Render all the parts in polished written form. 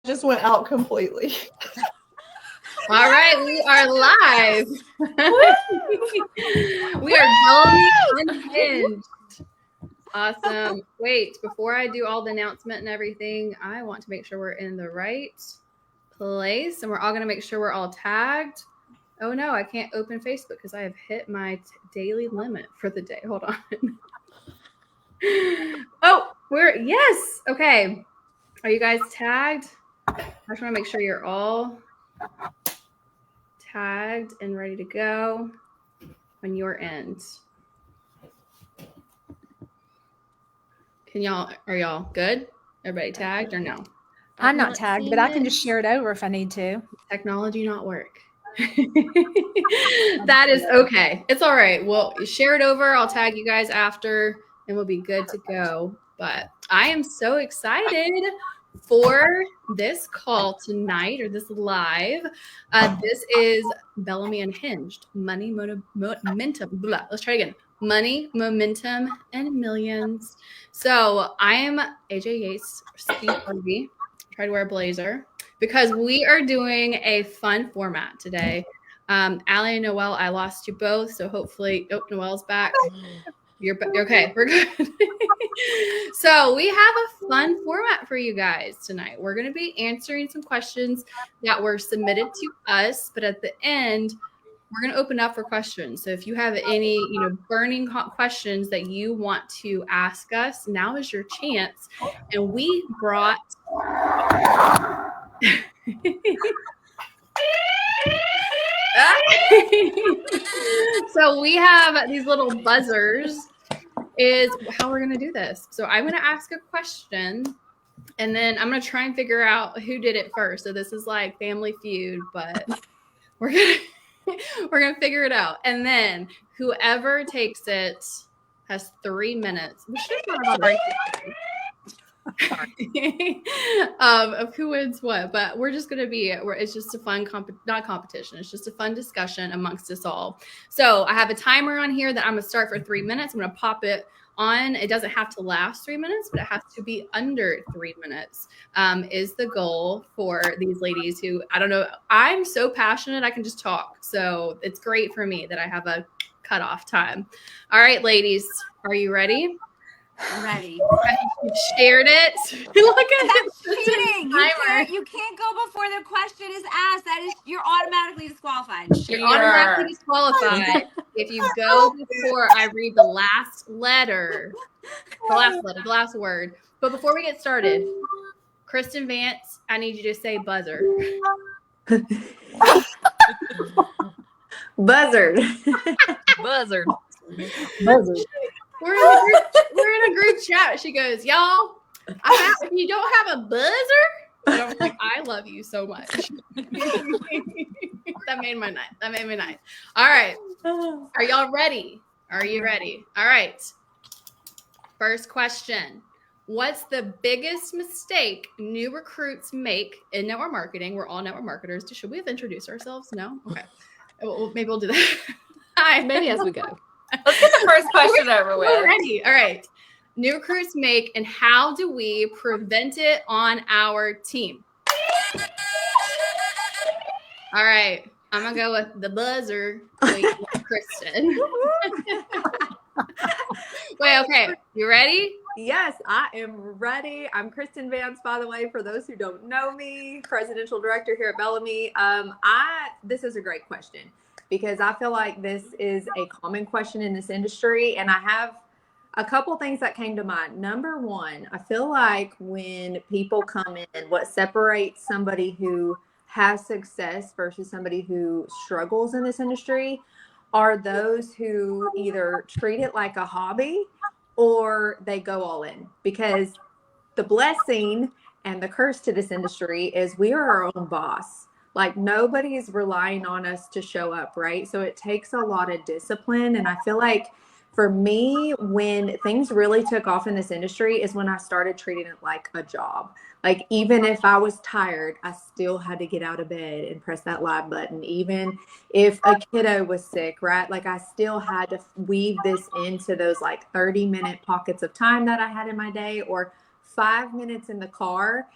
just went out completely. All right, we are live. We are Bellamy Unhinged. Awesome. Wait, before I do all the announcement and everything, I want to make sure we're in the right place, and we're all going to make sure we're all tagged. Oh no, I can't open Facebook because I have hit my daily limit for the day. Hold on. Oh, yes. Okay. Are you guys tagged? I just want to make sure you're all tagged and ready to go on your end. Are y'all good? Everybody tagged or no? I'm not tagged, but I can just share it over if I need to. Technology not work. That is okay. It's all right. Well, share it over. I'll tag you guys after and we'll be good to go. But I am so excited for this call tonight, or this live. This is Bellamy Unhinged. Money, momentum. Blah. Let's try again. Money, momentum, and millions. So I am AJ Yates, Steve Harvey. Try to wear a blazer because we are doing a fun format today. Allie and Noelle, I lost you both, so hopefully, Noelle's back. You're okay. We're good. So we have a fun format for you guys tonight. We're going to be answering some questions that were submitted to us, but at the end, we're going to open up for questions. So if you have any, burning questions that you want to ask us, now is your chance. And we brought so we have these little buzzers is how we're going to do this. So I'm going to ask a question and then I'm going to try and figure out who did it first. So this is like Family Feud, but we're going to figure it out. And then whoever takes it has 3 minutes. We should have a break. Of who wins what, but we're just going to it's just a fun not competition, it's just a fun discussion amongst us all. So I have a timer on here that I'm going to start for 3 minutes. I'm going to pop it on. It doesn't have to last 3 minutes, but it has to be under 3 minutes is the goal for these ladies who, I don't know, I'm so passionate I can just talk, so it's great for me that I have a cutoff time. All right, ladies, are you ready? Ready. You've shared it. Look at That's cheating. You can't go before the question is asked. You're automatically disqualified. You're automatically disqualified if you go before I read the last letter. The last word. But before we get started, Kristen Vance, I need you to say buzzer. Buzzard. Buzzard. We're in a group chat. She goes, y'all, if you don't have a buzzer, and I'm like, I love you so much. That made my night. All right. Are y'all ready? Are you ready? All right. First question. What's the biggest mistake new recruits make in network marketing? We're all network marketers. Should we have introduced ourselves? No? Okay. Well, maybe we'll do that. Hi. Maybe as we go. Let's get the first question over with. We're ready. All right. New recruits make, and how do we prevent it on our team? All right. I'm going to go with the buzzer. Wait, Kristen. Wait, okay. You ready? Yes, I am ready. I'm Kristen Vance, by the way, for those who don't know me, Presidential Director here at Bellamy. This is a great question, because I feel like this is a common question in this industry. And I have a couple things that came to mind. Number one, I feel like when people come in, what separates somebody who has success versus somebody who struggles in this industry are those who either treat it like a hobby or they go all in. Because the blessing and the curse to this industry is we are our own boss. Like, nobody's relying on us to show up, right? So it takes a lot of discipline. And I feel like for me, when things really took off in this industry is when I started treating it like a job. Like, even if I was tired, I still had to get out of bed and press that live button. Even if a kiddo was sick, right? Like, I still had to weave this into those like 30-minute pockets of time that I had in my day, or 5 minutes in the car.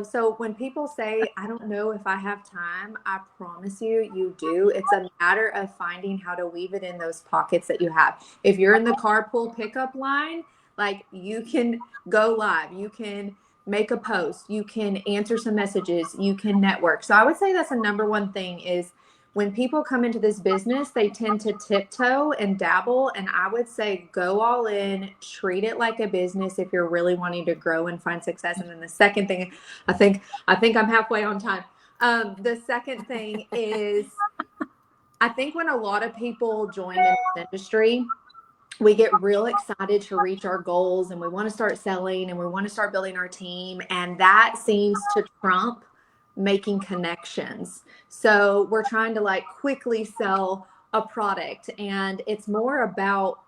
So when people say, I don't know if I have time, I promise you, you do. It's a matter of finding how to weave it in those pockets that you have. If you're in the carpool pickup line, like, you can go live, you can make a post, you can answer some messages, you can network. So I would say that's the number one thing is when people come into this business, they tend to tiptoe and dabble. And I would say go all in, treat it like a business if you're really wanting to grow and find success. And then the second thing, I think I'm halfway on time. The second thing is, I think when a lot of people join in this industry, we get real excited to reach our goals and we want to start selling and we want to start building our team. And that seems to trump making connections. So we're trying to like quickly sell a product, and it's more about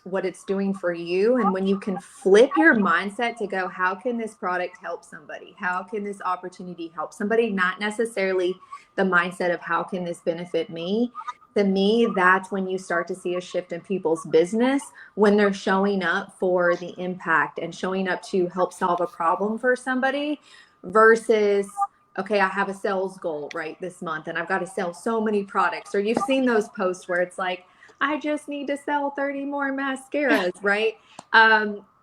what it's doing for you. And when you can flip your mindset to go, how can this product help somebody? How can this opportunity help somebody? Not necessarily the mindset of how can this benefit me? To me, that's when you start to see a shift in people's business, when they're showing up for the impact and showing up to help solve a problem for somebody versus, okay, I have a sales goal right this month and I've got to sell so many products. Or you've seen those posts where it's like, I just need to sell 30 more mascaras, right?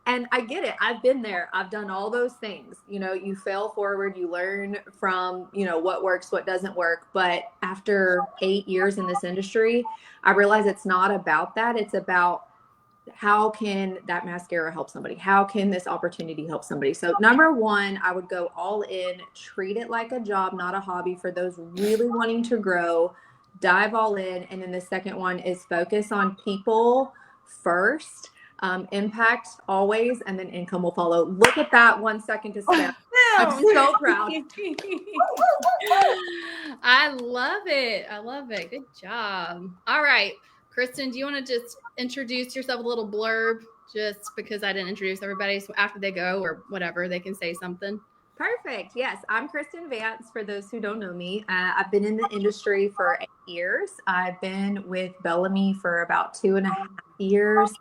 And I get it. I've been there. I've done all those things. You know, you fail forward, you learn from, you know, what works, what doesn't work. But after 8 years in this industry, I realize it's not about that. It's about how can that mascara help somebody? How can this opportunity help somebody? So number one, I would go all in, treat it like a job, not a hobby for those really wanting to grow, dive all in. And then the second one is focus on people first. Impact always, and then income will follow. Look at that 1 second to spare. I'm so proud. I love it. I love it. Good job. All right. Kristen, do you want to just introduce yourself, a little blurb, just because I didn't introduce everybody, so after they go or whatever, they can say something? Perfect. Yes, I'm Kristen Vance. For those who don't know me, I've been in the industry for 8 years. I've been with BELLAME for about 2.5 years.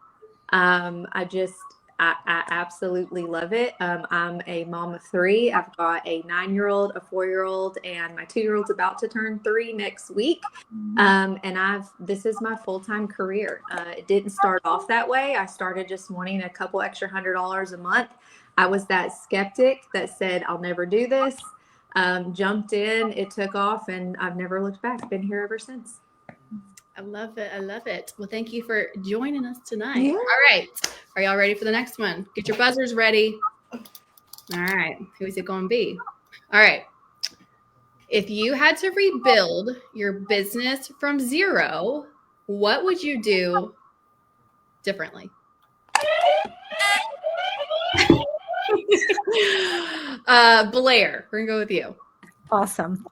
I absolutely love it. I'm a mom of 3. I've got a 9-year-old, a 4-year-old, and my 2-year-old's about to turn 3 next week. And this is my full-time career. It didn't start off that way. I started just wanting a couple extra $100 a month. I was that skeptic that said, I'll never do this. Jumped in, it took off, and I've never looked back. Been here ever since. I love it. I love it. Well, thank you for joining us tonight. Yeah. All right. Are y'all ready for the next one? Get your buzzers ready. All right. Who is it going to be? All right. If you had to rebuild your business from zero, what would you do differently? Blair, we're going to go with you. Awesome.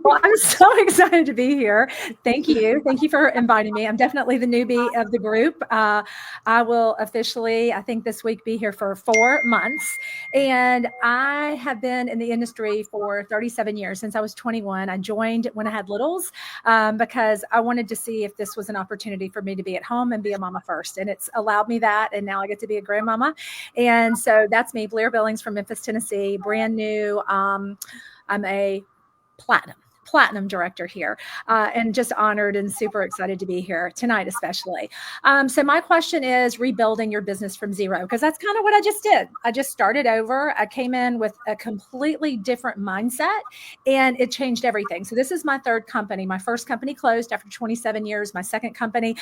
Well, I'm so excited to be here. Thank you. Thank you for inviting me. I'm definitely the newbie of the group. I will officially, I think this week, be here for 4 months. And I have been in the industry for 37 years, since I was 21. I joined when I had littles because I wanted to see if this was an opportunity for me to be at home and be a mama first. And it's allowed me that. And now I get to be a grandmama. And so that's me, Blair Billings from Memphis, Tennessee, brand new. I'm a platinum director here, and just honored and super excited to be here tonight, especially. So my question is rebuilding your business from zero, because that's kind of what I just did. I just started over. I came in with a completely different mindset, and it changed everything. So this is my 3rd company. My first company closed after 27 years. My second company,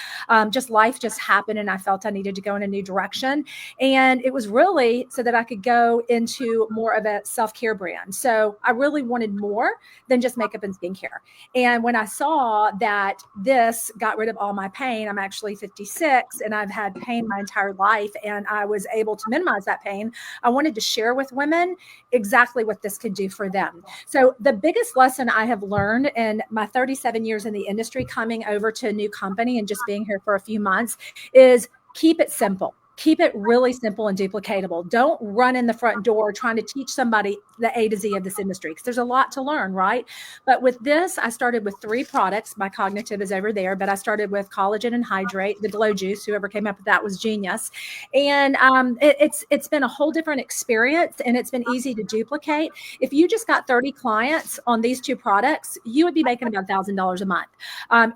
life just happened, and I felt I needed to go in a new direction. And it was really so that I could go into more of a self-care brand. So I really wanted more than just makeup and skincare. And when I saw that this got rid of all my pain, I'm actually 56 and I've had pain my entire life, and I was able to minimize that pain. I wanted to share with women exactly what this could do for them. So the biggest lesson I have learned in my 37 years in the industry, coming over to a new company and just being here for a few months, is keep it simple. keep it really simple and duplicatable. Don't run in the front door trying to teach somebody the A to Z of this industry, because there's a lot to learn, right? But with this, I started with 3 products. My cognitive is over there, but I started with collagen and hydrate, the glow juice. Whoever came up with that was genius. And it's been a whole different experience, and it's been easy to duplicate. If you just got 30 clients on these 2 products, you would be making about $1,000 a month.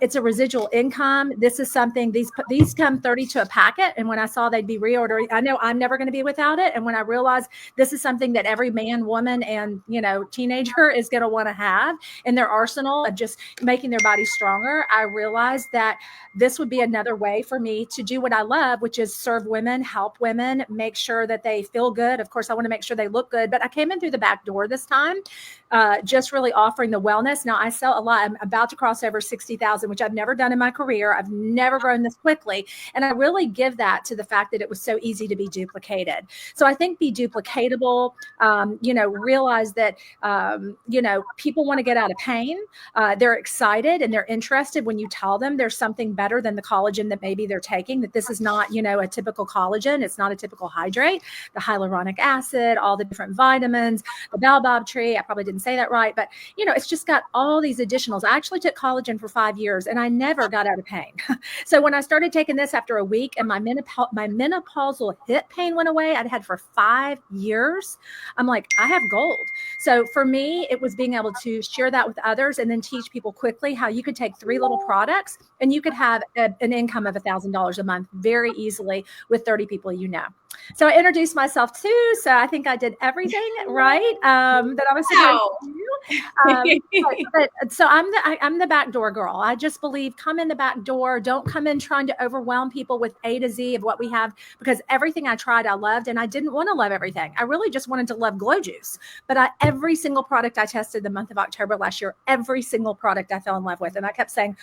It's a residual income. This is something, these come 30 to a packet. And when I saw they'd be reordering, I know I'm never going to be without it. And when I realized this is something that every man, woman, and, teenager is going to want to have in their arsenal of just making their body stronger, I realized that this would be another way for me to do what I love, which is serve women, help women, make sure that they feel good. Of course, I want to make sure they look good, but I came in through the back door this time, just really offering the wellness. Now I sell a lot. I'm about to cross over 60,000, which I've never done in my career. I've never grown this quickly. And I really give that to the fact that it was so easy to be duplicated. So I think be duplicatable, realize that, people want to get out of pain. They're excited and they're interested when you tell them there's something better than the collagen that maybe they're taking, that this is not, a typical collagen. It's not a typical hydrate, the hyaluronic acid, all the different vitamins, the baobab tree. I probably didn't say that right, but it's just got all these additionals. I actually took collagen for 5 years and I never got out of pain. So when I started taking this after a week and my menopausal hip pain went away, I'd had for 5 years. I'm like, I have gold. So for me, it was being able to share that with others and then teach people quickly how you could take 3 little products and you could have an income of $1,000 a month very easily with 30 people So I introduced myself too. So I think I did everything right that I was supposed to do. So I'm the backdoor girl. I just believe come in the back door. Don't come in trying to overwhelm people with A to Z of what we have, because everything I tried, I loved, and I didn't want to love everything. I really just wanted to love glow juice. But every single product I tested the month of October last year, every single product I fell in love with. And I kept saying,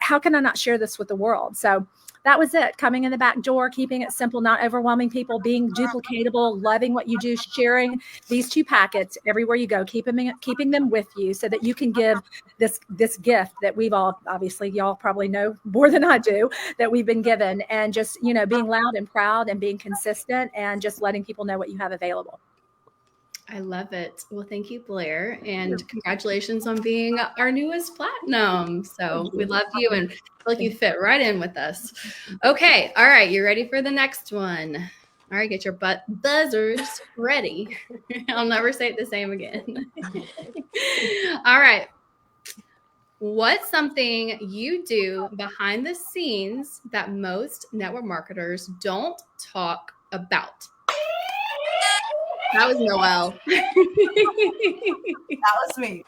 how can I not share this with the world? So that was it. Coming in the back door, keeping it simple, not overwhelming people, being duplicatable, loving what you do, sharing these 2 packets everywhere you go, keeping them with you so that you can give this gift that we've all, obviously y'all probably know more than I do, that we've been given, and just, being loud and proud and being consistent and just letting people know what you have available. I love it. Well, thank you, Blair, and congratulations on being our newest platinum. So we love you and feel like you fit right in with us. Okay. All right. You ready for the next one? All right. Get your buzzers ready. I'll never say it the same again. All right. What's something you do behind the scenes that most network marketers don't talk about? That was Noelle. That was me.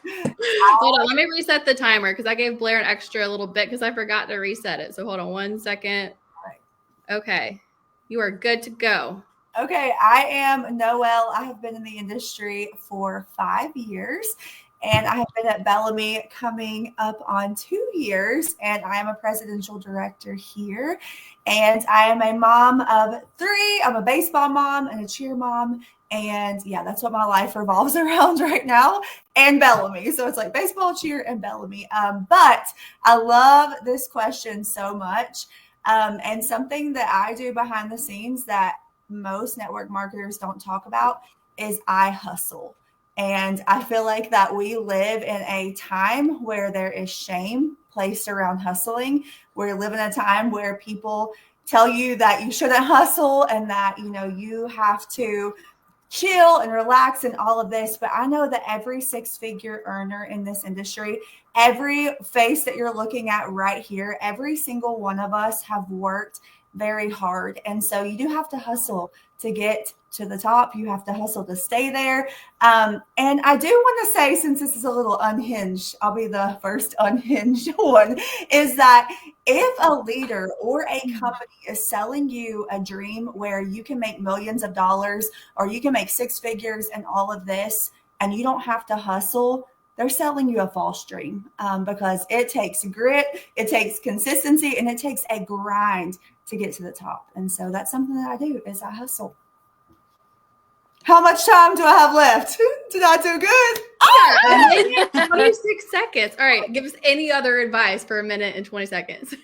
Hold on, let me reset the timer because I gave Blair an extra little bit because I forgot to reset it. So hold on 1 second. Okay, you are good to go. Okay, I am Noelle. I have been in the industry for 5 years, and I have been at BELLAME coming up on 2 years, and I am a presidential director here. And I am a mom of 3. I'm a baseball mom and a cheer mom. And yeah, that's what my life revolves around right now, and BELLAME. So it's like baseball, cheer, and BELLAME. But I love this question so much. And something that I do behind the scenes that most network marketers don't talk about is I hustle. And I feel like that we live in a time where there is shame placed around hustling. We live in a time where people tell you that you shouldn't hustle and that, you have to chill and relax and all of this. But I know that every 6-figure earner in this industry, every face that you're looking at right here, every single one of us have worked very hard. And so you do have to hustle to get to the top. You have to hustle to stay there. And I do want to say, since this is a little unhinged, I'll be the first unhinged one, is that if a leader or a company is selling you a dream where you can make millions of dollars or you can make 6 figures and all of this, and you don't have to hustle, they're selling you a false dream, because it takes grit, it takes consistency, and it takes a grind to get to the top. And so that's something that I do, is I hustle. How much time do I have left? Did I do good? 26 seconds. All right. Give us any other advice for 1 minute and 20 seconds.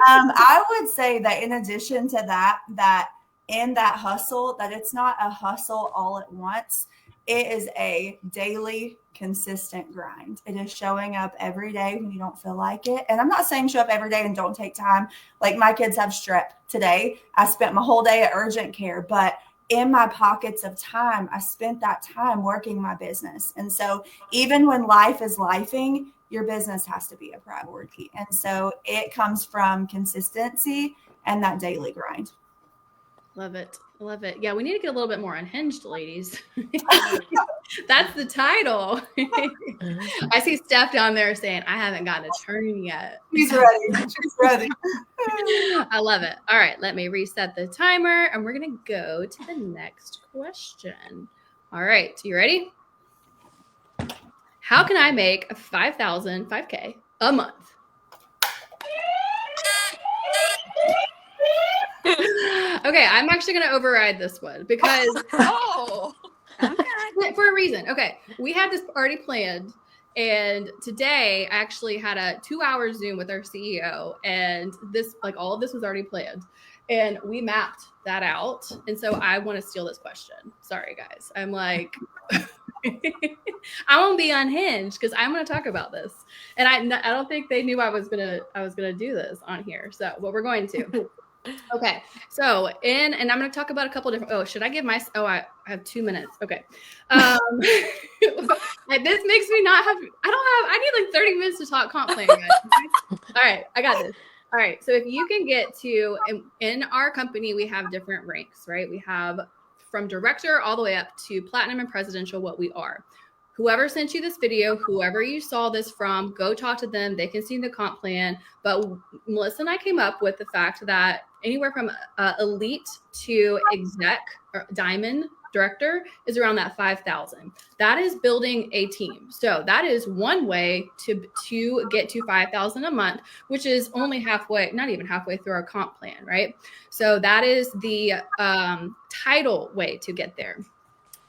I would say that in addition to that in that hustle, that it's not a hustle all at once. It is a daily, consistent grind. It is showing up every day when you don't feel like it. And I'm not saying show up every day and don't take time. Like my kids have strep today. I spent my whole day at urgent care, but in my pockets of time, I spent that time working my business. And so even when life is lifing, your business has to be a priority. And so it comes from consistency and that daily grind. Love it. Love it. Yeah, we need to get a little bit more unhinged, ladies. That's the title. I see Steph down there saying, I haven't gotten a turn yet. She's ready. She's ready. I love it. All right, let me reset the timer and we're going to go to the next question. All right, you ready? How can I make 5K a month? Okay, I'm actually going to override this one because for a reason. Okay, we had this already planned, and today I actually had a 2-hour Zoom with our CEO, and this, like, all of this was already planned, and we mapped that out. And so I want to steal this question. Sorry, guys. I'm like, I won't be unhinged because I'm going to talk about this, and I don't think they knew I was gonna do this on here. So, but we're going to. Okay, so and I'm going to talk about a couple different. Should I give my? I have 2 minutes. Okay, this makes me not have. I need like 30 minutes to talk comp plan, guys. All right, I got this. All right, so if you can get to in our company, we have different ranks, right? We have from director all the way up to platinum and presidential. What we are. Whoever sent you this video, whoever you saw this from, go talk to them. They can see the comp plan. But Melissa and I came up with the fact that anywhere from elite to exec or diamond director is around that 5,000. That is building a team. So that is one way to get to 5,000 a month, which is only halfway, not even halfway through our comp plan, right? So that is the title way to get there.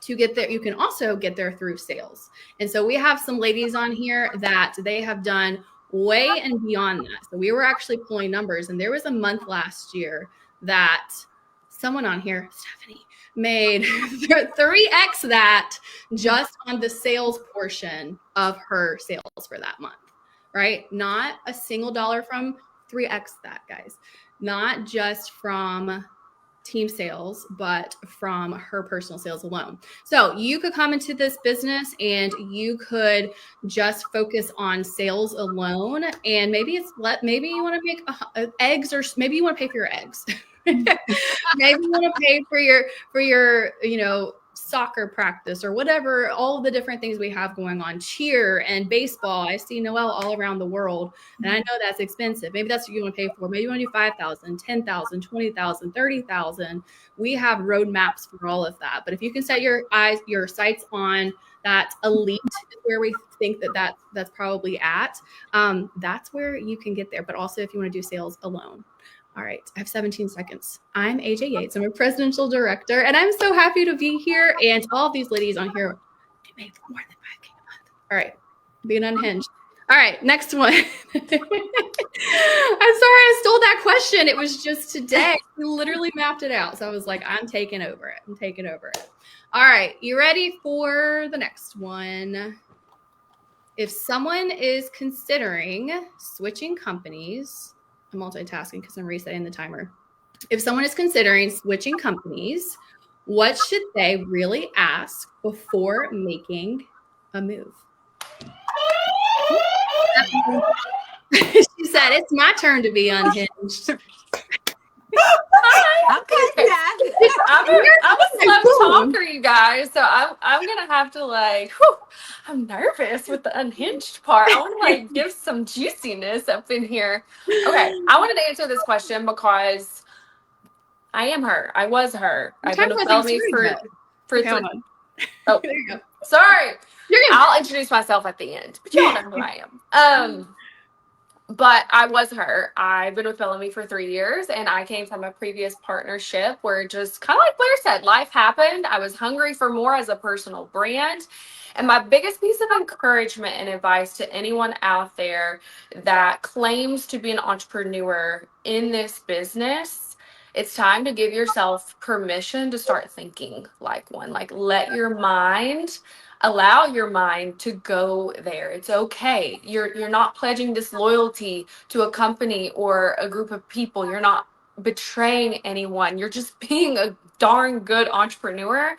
To get there, you can also get there through sales. And so we have some ladies on here that they have done way and beyond that. So we were actually pulling numbers, and there was a month last year that someone on here, Stephanie, made 3x that just on the sales portion of her sales for that month, right? Not a single dollar from 3x that, guys. Not just from team sales, but from her personal sales alone. So you could come into this business and you could just focus on sales alone. And maybe maybe you want to make eggs, or maybe you want to pay for your eggs. Maybe you want to pay for your, soccer practice or whatever, all the different things we have going on, cheer and baseball. I see Noelle all around the world, and I know that's expensive. Maybe that's what you want to pay for. Maybe you want to do 5,000, 10,000, 20,000, 30,000. We have roadmaps for all of that. But if you can set your sights on that elite is where we think that's probably at, that's where you can get there. But also if you want to do sales alone. All right, I have 17 seconds. I'm AJ Yates. I'm a presidential director, and I'm so happy to be here. And all of these ladies on here, they make more than 5K a month. All right, being unhinged. All right, next one. I'm sorry I stole that question. It was just today. We literally mapped it out. So I was like, I'm taking over it. All right, you ready for the next one? If someone is considering switching companies, I'm multitasking because I'm resetting the timer. If someone is considering switching companies, what should they really ask before making a move? She said, it's my turn to be unhinged. Okay, I'm a slow talker, you guys. So I'm gonna have to I'm nervous with the unhinged part. I want to give some juiciness up in here. Okay, I wanted to answer this question because I am her. I was her. I've been with Bellamy for 3. Oh, there you go. Sorry. I'll introduce myself at the end, but you all know who I am. But I was her. I've been with Bellamy for 3 years, and I came from a previous partnership where just kind of like Blair said, life happened. I was hungry for more as a personal brand. And my biggest piece of encouragement and advice to anyone out there that claims to be an entrepreneur in this business It's time to give yourself permission to start thinking like one. Like, allow your mind to go there. It's okay. You're not pledging disloyalty to a company or a group of people. You're not betraying anyone. You're just being a darn good entrepreneur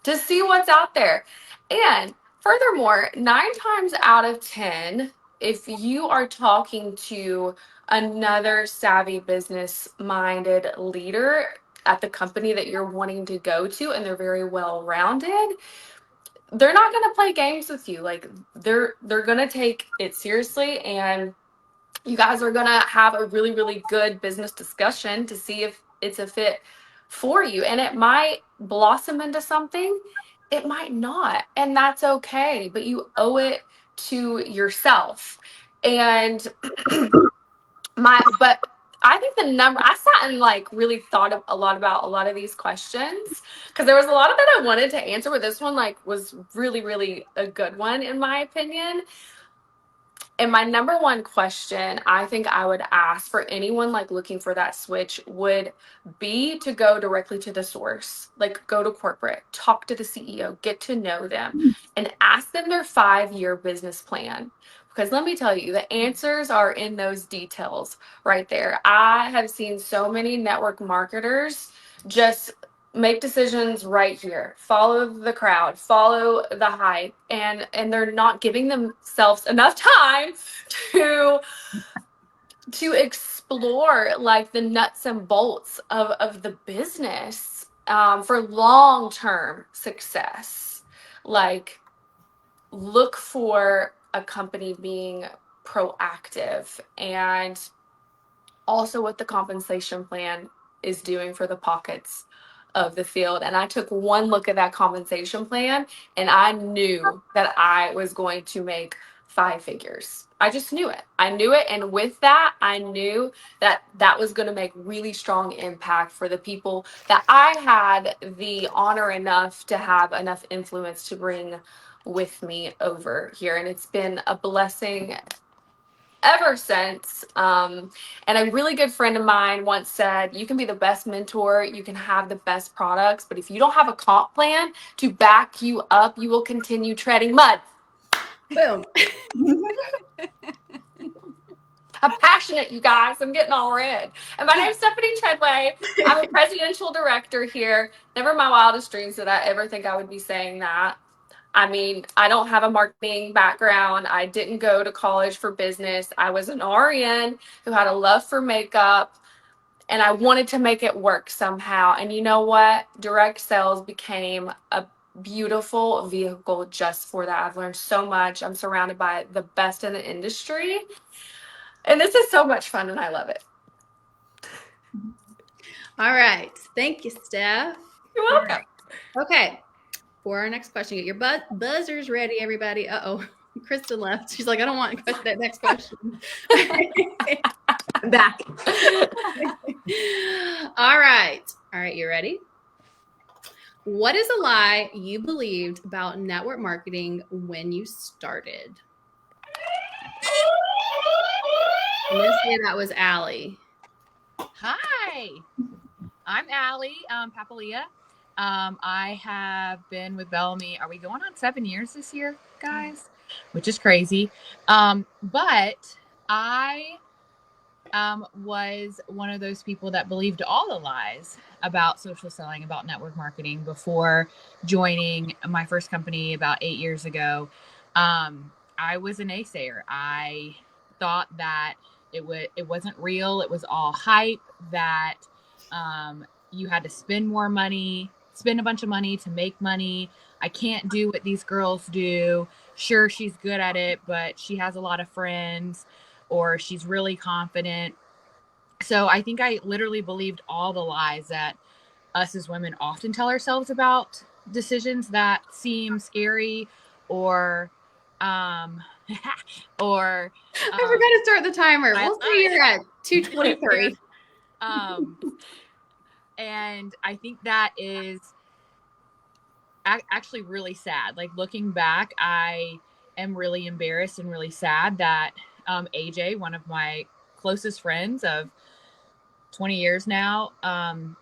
to see what's out there. And furthermore, 9 times out of 10, if you are talking to another savvy business minded leader at the company that you're wanting to go to and they're very well rounded, they're not going to play games with you. Like, they're going to take it seriously, and you guys are going to have a really, really good business discussion to see if it's a fit for you. And it might blossom into something, it might not, and that's okay, but you owe it to yourself. And but I think I sat and like really thought a lot about a lot of these questions, because there was a lot of that I wanted to answer, but this one like was really, really a good one in my opinion. And my number one question I think I would ask for anyone like looking for that switch would be to go directly to the source, like go to corporate, talk to the CEO, get to know them, and ask them their 5-year business plan. Because let me tell you, the answers are in those details right there. I have seen so many network marketers just make decisions right here, follow the crowd, follow the hype, and they're not giving themselves enough time to explore like the nuts and bolts of the business for long-term success. Like, look for a company being proactive, and also what the compensation plan is doing for the pockets of the field. And I took one look at that compensation plan and I knew that I was going to make 5 figures. I just knew it. I knew it. And with that, I knew that that was going to make really strong impact for the people that I had the honor enough to have enough influence to bring with me over here. And it's been a blessing ever since. And a really good friend of mine once said, you can be the best mentor, you can have the best products, but if you don't have a comp plan to back you up, you will continue treading mud. Boom. I'm passionate, you guys. I'm getting all red. And my name's Stephanie Treadway. I'm a presidential director here. Never in my wildest dreams did I ever think I would be saying that. I mean, I don't have a marketing background. I didn't go to college for business. I was an RN who had a love for makeup, and I wanted to make it work somehow. And you know what? Direct sales became a beautiful vehicle just for that. I've learned so much. I'm surrounded by the best in the industry. And this is so much fun, and I love it. All right. Thank you, Steph. You're welcome. Okay. For our next question, get your buzzers ready, everybody. Uh-oh. Kristen left. She's like, I don't want that next question. I'm back. All right. All right. You ready? What is a lie you believed about network marketing when you started? I'm going to say that was Allie. Hi, I'm Allie Papalia. I have been with Bellamy. Are we going on 7 years this year, guys? Which is crazy. But I was one of those people that believed all the lies about social selling, about network marketing before joining my first company about 8 years ago. I was a naysayer. I thought that it wasn't real. It was all hype, that you had to spend a bunch of money to make money. I can't do what these girls do. Sure, she's good at it, but she has a lot of friends, or she's really confident. So I think I literally believed all the lies that us as women often tell ourselves about decisions that seem scary, or or I forgot to start the timer. We'll see you're at 2:23. And I think that is actually really sad. Like, looking back, I am really embarrassed and really sad that AJ, one of my closest friends of 20 years now,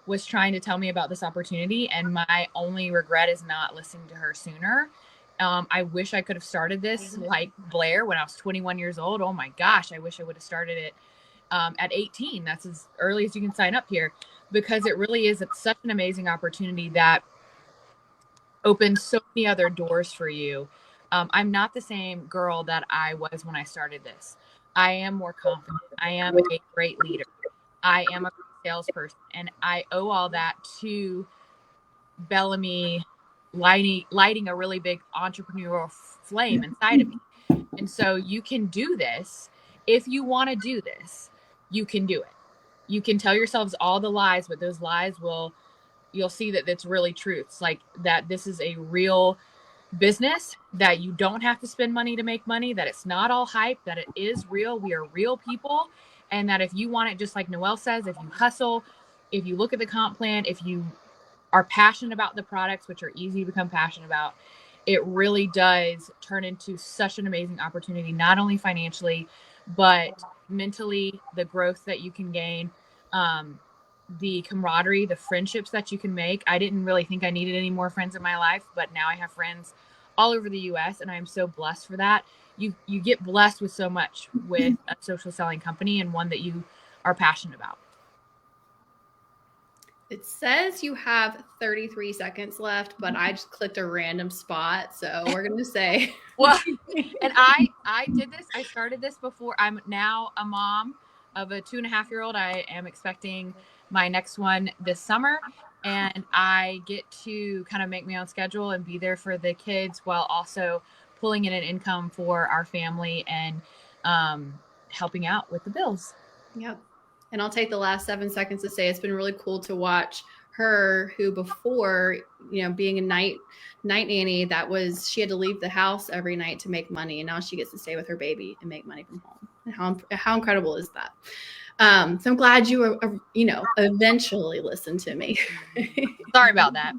was trying to tell me about this opportunity. And my only regret is not listening to her sooner. I wish I could have started this like Blair when I was 21 years old. Oh my gosh, I wish I would have started it at 18. That's as early as you can sign up here, because it really is such an amazing opportunity that opens so many other doors for you. I'm not the same girl that I was when I started this. I am more confident. I am a great leader. I am a great salesperson, and I owe all that to Bellamy lighting a really big entrepreneurial flame inside of me. And so you can do this. If you want to do this, you can do it. You can tell yourselves all the lies, but those lies you'll see that it's really truths, like that this is a real business, that you don't have to spend money to make money, that it's not all hype, that it is real. We are real people. And that if you want it, just like Noelle says, if you hustle, if you look at the comp plan, if you are passionate about the products, which are easy to become passionate about, it really does turn into such an amazing opportunity, not only financially, but mentally, the growth that you can gain, the camaraderie, the friendships that you can make. I didn't really think I needed any more friends in my life, but now I have friends all over the US, and I'm so blessed for that. You get blessed with so much with a social selling company, and one that you are passionate about. It says you have 33 seconds left, but I just clicked a random spot, so we're going to say. Well, and I did this. I started this before. I'm now a mom of a 2.5-year-old. I am expecting my next one this summer, and I get to kind of make my own schedule and be there for the kids while also pulling in an income for our family and helping out with the bills. Yep. And I'll take the last 7 seconds to say it's been really cool to watch her, who before, being a night nanny, she had to leave the house every night to make money. And now she gets to stay with her baby and make money from home. And how incredible is that? So I'm glad you eventually listened to me. Sorry about that.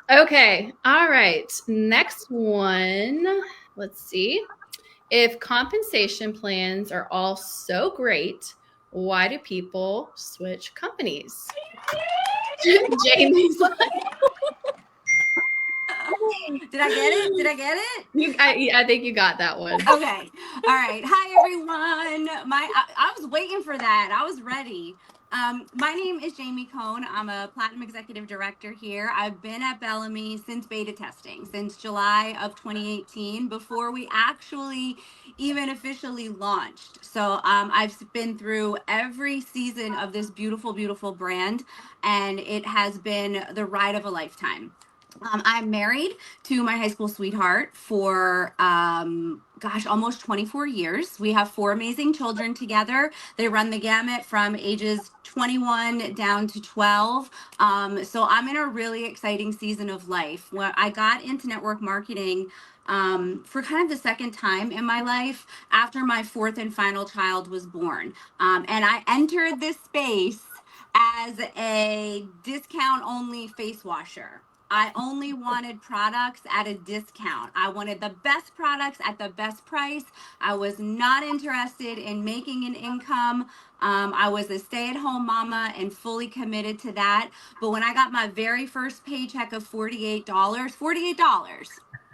Okay. All right. Next one. Let's see. If compensation plans are all so great, why do people switch companies? Jamie's like, Did I get it? Did I get it? I think you got that one. Okay. All right. Hi, everyone. I was waiting for that. I was ready. My name is Jamie Cohn. I'm a Platinum Executive Director here. I've been at Bellamy since beta testing, since July of 2018, before we actually even officially launched. So I've been through every season of this beautiful, beautiful brand, and it has been the ride of a lifetime. I'm married to my high school sweetheart for, almost 24 years. We have 4 amazing children together. They run the gamut from ages 21 down to 12. So I'm in a really exciting season of life where I got into network marketing for kind of the second time in my life after my 4th and final child was born. And I entered this space as a discount only face washer. I only wanted products at a discount. I wanted the best products at the best price. I was not interested in making an income. I was a stay-at-home mama and fully committed to that. But when I got my very first paycheck of $48,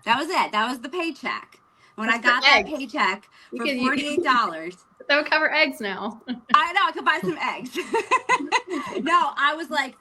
that was it. That was the paycheck. When I got that paycheck for $48. That would cover eggs now. I know, I could buy some eggs. No, I was like,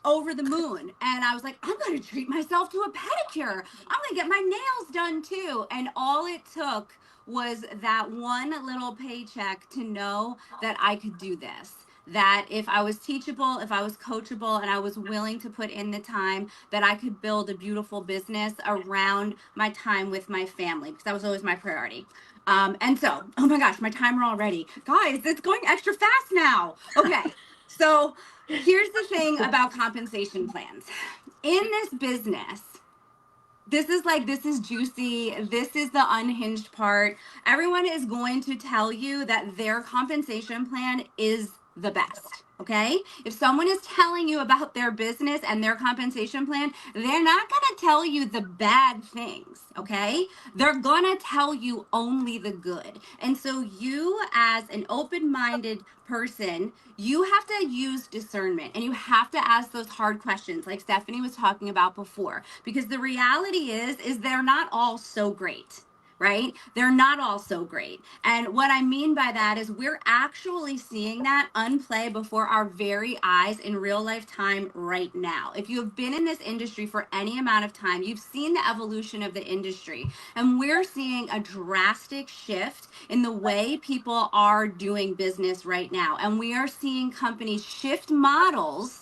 over the moon, and I was like, I'm going to treat myself to a pedicure. I'm going to get my nails done too. And all it took was that one little paycheck to know that I could do this, that if I was teachable, if I was coachable, and I was willing to put in the time, that I could build a beautiful business around my time with my family, because that was always my priority. And so, oh my gosh, my timer already. Guys, it's going extra fast now. Okay. So here's the thing about compensation plans. In this business, this is juicy. This is the unhinged part. Everyone is going to tell you that their compensation plan is the best. Okay. If someone is telling you about their business and their compensation plan, they're not going to tell you the bad things. Okay. They're going to tell you only the good. And so you, as an open-minded person, you have to use discernment and you have to ask those hard questions like Stephanie was talking about before, because the reality is they're not all so great. Right? They're not all so great. And what I mean by that is we're actually seeing that unplay before our very eyes in real life time right now. If you have been in this industry for any amount of time, you've seen the evolution of the industry. And we're seeing a drastic shift in the way people are doing business right now. And we are seeing companies shift models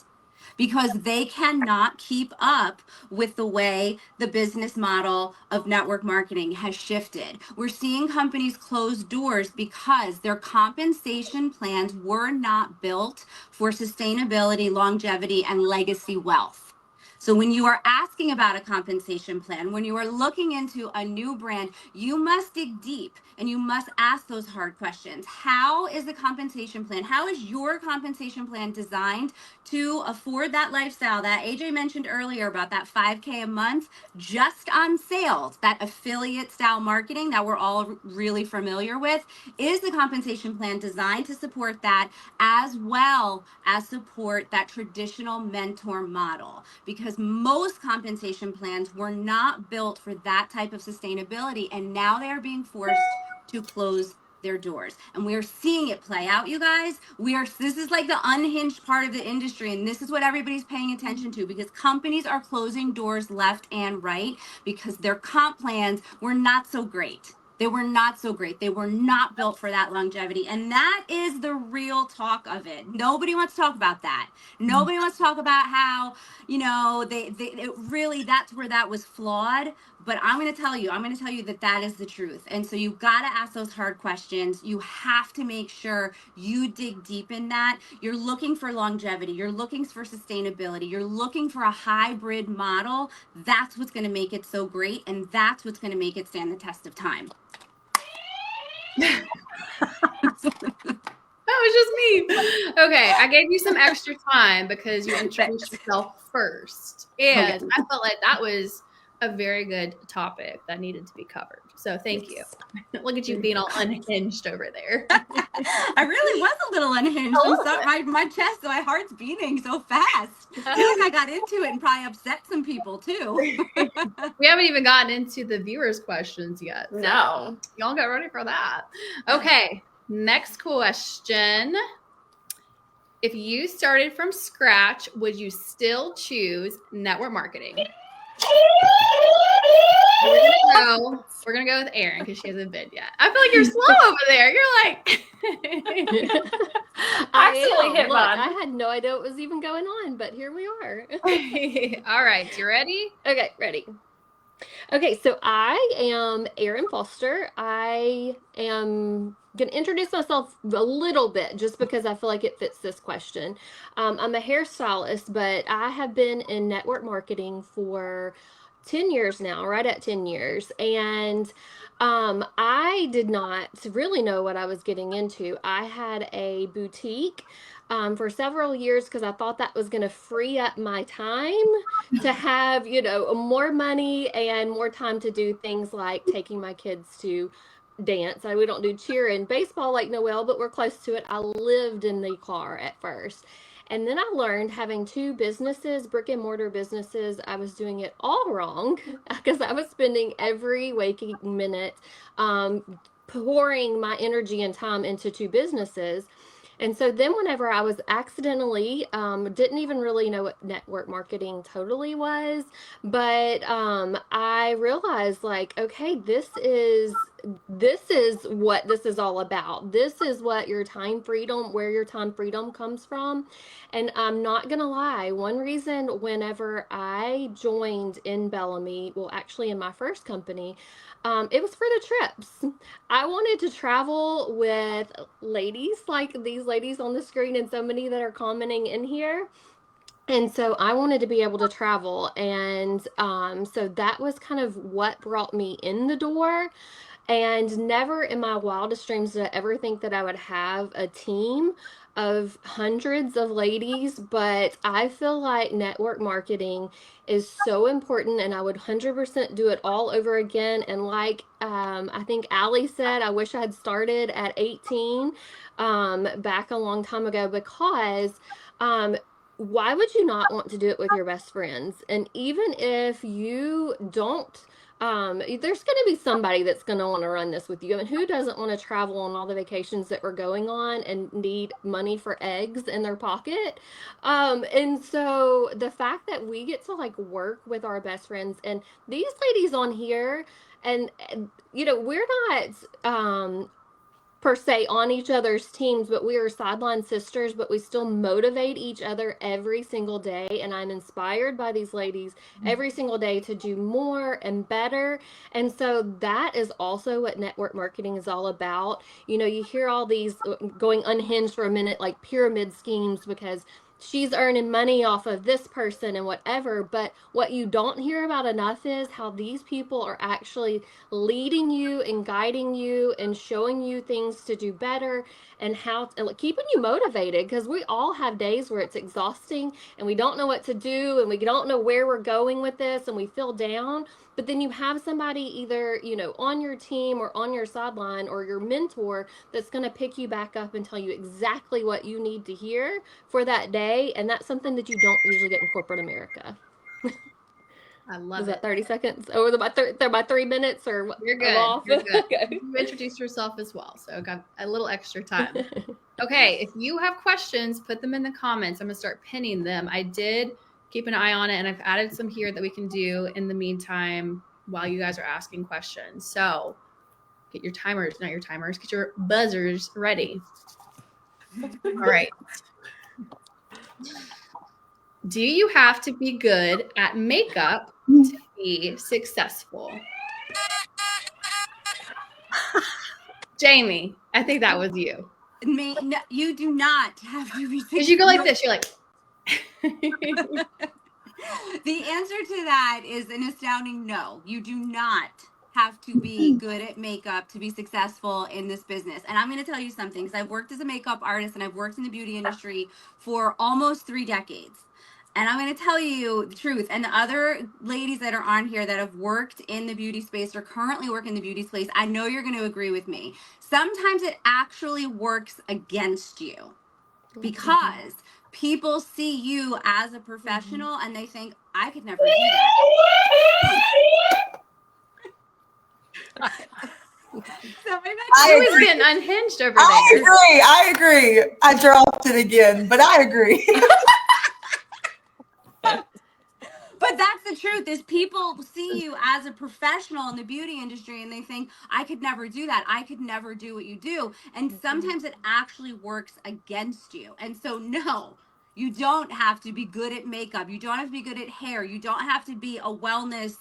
because they cannot keep up with the way the business model of network marketing has shifted. We're seeing companies close doors because their compensation plans were not built for sustainability, longevity, and legacy wealth. So when you are asking about a compensation plan, when you are looking into a new brand, you must dig deep and you must ask those hard questions. How is the compensation plan? How is your compensation plan designed to afford that lifestyle that AJ mentioned earlier about that 5K a month just on sales, that affiliate style marketing that we're all really familiar with? Is the compensation plan designed to support that as well as support that traditional mentor model? Because most compensation plans were not built for that type of sustainability, and now they are being forced to close their doors. And we are seeing it play out, you guys. This is like the unhinged part of the industry, and this is what everybody's paying attention to, because companies are closing doors left and right because their comp plans were not so great. They were not so great. They were not built for that longevity. And that is the real talk of it. Nobody wants to talk about that. Nobody wants to talk about how, it really, that's where that was flawed. But I'm going to tell you that that is the truth. And so you've got to ask those hard questions. You have to make sure you dig deep in that. You're looking for longevity. You're looking for sustainability. You're looking for a hybrid model. That's what's going to make it so great. And that's what's going to make it stand the test of time. That was just me. Okay, I gave you some extra time because you introduced yourself first. And Okay. I felt like that was a very good topic that needed to be covered. So thank you. Look at you being all unhinged over there. I really was a little unhinged. My chest, my heart's beating so fast. I feel like I got into it and probably upset some people too. We haven't even gotten into the viewers' questions yet. So No. y'all get ready for that. Okay, next question. If you started from scratch, would you still choose network marketing? We're gonna go with Erin because she hasn't been yet. I feel like you're slow over there. You're like Accidentally hit Look, mine. I had no idea what was even going on, but here we are. all right, you ready? Okay, ready. Okay, so I am Erin Foster. I am going to introduce myself a little bit just because I feel like it fits this question. I'm a hairstylist, but I have been in network marketing for 10 years now, right at 10 years. And I did not really know what I was getting into. I had a boutique for several years because I thought that was going to free up my time to have, more money and more time to do things like taking my kids to dance. We don't do cheer and baseball like Noelle, but we're close to it. I lived in the car at first. And then I learned having two businesses, brick and mortar businesses, I was doing it all wrong because I was spending every waking minute pouring my energy and time into two businesses. And so then whenever I was accidentally, didn't even really know what network marketing totally was, but I realized like, okay, this is what this is all about. This is what your time freedom, where your time freedom comes from. And I'm not gonna lie, one reason whenever I joined in Bellamy, well, actually in my first company, it was for the trips. I wanted to travel with ladies like these ladies on the screen and so many that are commenting in here. And so I wanted to be able to travel. And so that was kind of what brought me in the door. And never in my wildest dreams did I ever think that I would have a team of hundreds of ladies, but I feel like network marketing is so important, and I would 100% do it all over again. And like I think Allie said, I wish I had started at 18 back a long time ago, because um, why would you not want to do it with your best friends? And even if you don't, there's going to be somebody that's going to want to run this with you. And who doesn't want to travel on all the vacations that we're going on and need money for eggs in their pocket? And so the fact that we get to like work with our best friends, and these ladies on here, and we're not per se on each other's teams, but we are sideline sisters, but we still motivate each other every single day. And I'm inspired by these ladies every single day to do more and better. And so that is also what network marketing is all about. You hear all these going unhinged for a minute, like pyramid schemes, because she's earning money off of this person and whatever. But what you don't hear about enough is how these people are actually leading you and guiding you and showing you things to do better, and how keeping you motivated, because we all have days where it's exhausting and we don't know what to do and we don't know where we're going with this and we feel down. But then you have somebody either on your team or on your sideline or your mentor that's going to pick you back up and tell you exactly what you need to hear for that day. And that's something that you don't usually get in corporate America. I love Was it. that 30 seconds? Or was it my 3 minutes? Or what? You're good. You're good. Okay. You introduced yourself as well, so got a little extra time. Okay, if you have questions, put them in the comments. I'm going to start pinning them. I did keep an eye on it, and I've added some here that we can do in the meantime while you guys are asking questions. So get your timers, not your timers, get your buzzers ready. All right. Do you have to be good at makeup to be successful? Jamie, I think that was you. No, you do not have to be. Because you go like this, you're like. The answer to that is an astounding no. You do not have to be good at makeup to be successful in this business. And I'm going to tell you something, because I've worked as a makeup artist and I've worked in the beauty industry for almost 3 decades. And I'm going to tell you the truth. And the other ladies that are on here that have worked in the beauty space or currently work in the beauty space, I know you're going to agree with me. Sometimes it actually works against you, because people see you as a professional and they think, I could never do that. So I was getting unhinged over there. I agree. I dropped it again, but I agree. But that's the truth, is people see you as a professional in the beauty industry and they think, I could never do that. I could never do what you do. And sometimes it actually works against you. And so, no, you don't have to be good at makeup. You don't have to be good at hair. You don't have to be a wellness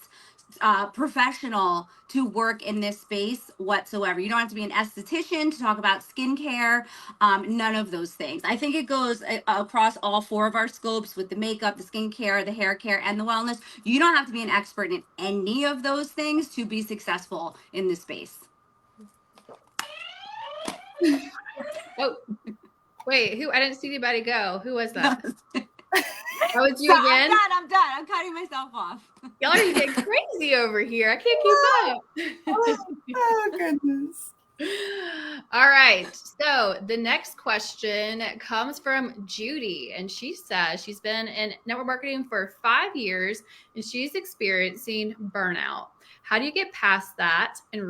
professional to work in this space whatsoever. You don't have to be an esthetician to talk about skincare. None of those things. I think it goes across all 4 of our scopes, with the makeup, the skincare, the hair care, and the wellness. You don't have to be an expert in any of those things to be successful in this space. Oh, wait, who? I didn't see anybody go. Who was that? That was you again? I'm done. I'm cutting myself off. Y'all are getting crazy over here. I can't keep up. Oh, goodness. All right. So the next question comes from Judy, and she says she's been in network marketing for 5 years and she's experiencing burnout. How do you get past that and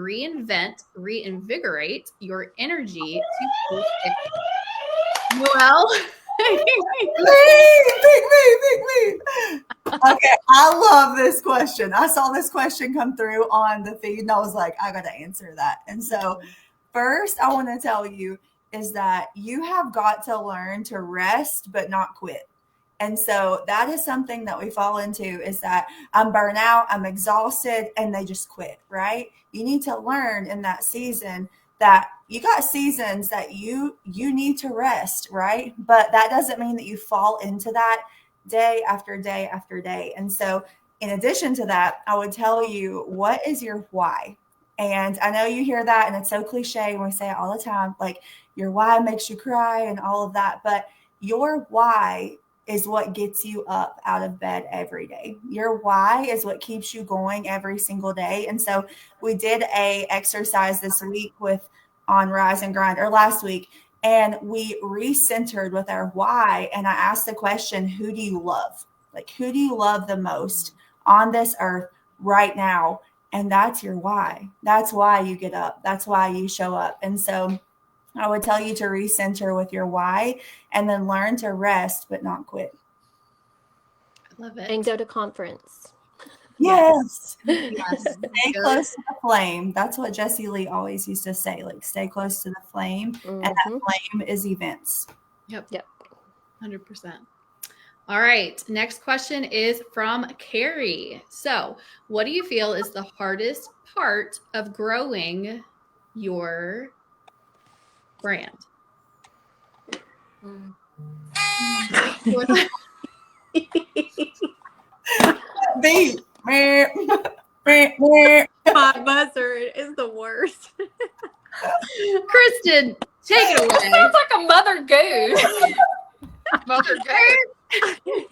reinvigorate your energy to Noelle? Pick me. Okay, I love this question. I saw this question come through on the feed and I was like, I got to answer that. And so first I want to tell you is that you have got to learn to rest but not quit. And so that is something that we fall into, is that I'm burnt out, I'm exhausted, and they just quit, right? You need to learn in that season that you got seasons that you need to rest, right? But that doesn't mean that you fall into that day after day after day. And so in addition to that, I would tell you, what is your why? And I know you hear that and it's so cliche and we say it all the time, like, your why makes you cry and all of that. But your why is what gets you up out of bed every day. Your why is what keeps you going every single day. And so we did a exercise this week with on Rise and Grind, or last week, and we recentered with our why. And I asked the question, who do you love? Like, who do you love the most on this earth right now? And that's your why. That's why you get up. That's why you show up. And so I would tell you to recenter with your why and then learn to rest, but not quit. I love it. And go to conference. Yes. Yes. Stay close to the flame. That's what Jesse Lee always used to say, like, stay close to the flame. And that flame is events. Yep. 100%. All right. Next question is from Carrie. So, what do you feel is the hardest part of growing your brand? Beep. My buzzer is the worst. Kristen, take it away. Sounds like a mother goose. Mother goose.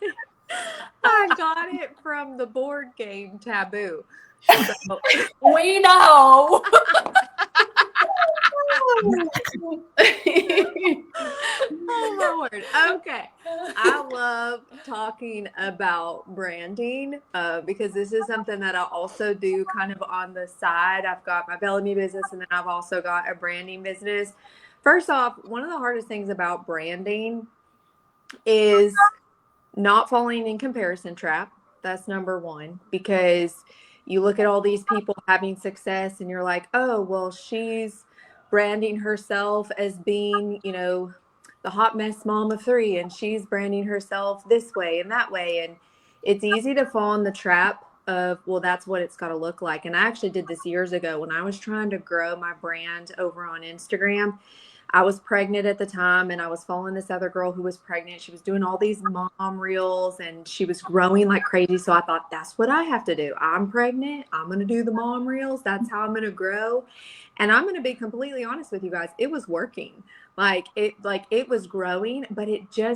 I got it from the board game Taboo. So, We know. oh my word. Okay. I love talking about branding because this is something that I also do kind of on the side. I've got my BELLAME business, and then I've also got a branding business. First off, one of the hardest things about branding is not falling in comparison trap. That's number one, because you look at all these people having success and you're like, oh, well, she's branding herself as being, you know, the hot mess mom of 3, and she's branding herself this way and that way. And it's easy to fall in the trap of, well, that's what it's got to look like. And I actually did this years ago when I was trying to grow my brand over on Instagram. I was pregnant at the time, and I was following this other girl who was pregnant. She was doing all these mom reels, and she was growing like crazy. So I thought, that's what I have to do. I'm pregnant. I'm going to do the mom reels. That's how I'm going to grow. And I'm going to be completely honest with you guys. It was working. Like it was growing, but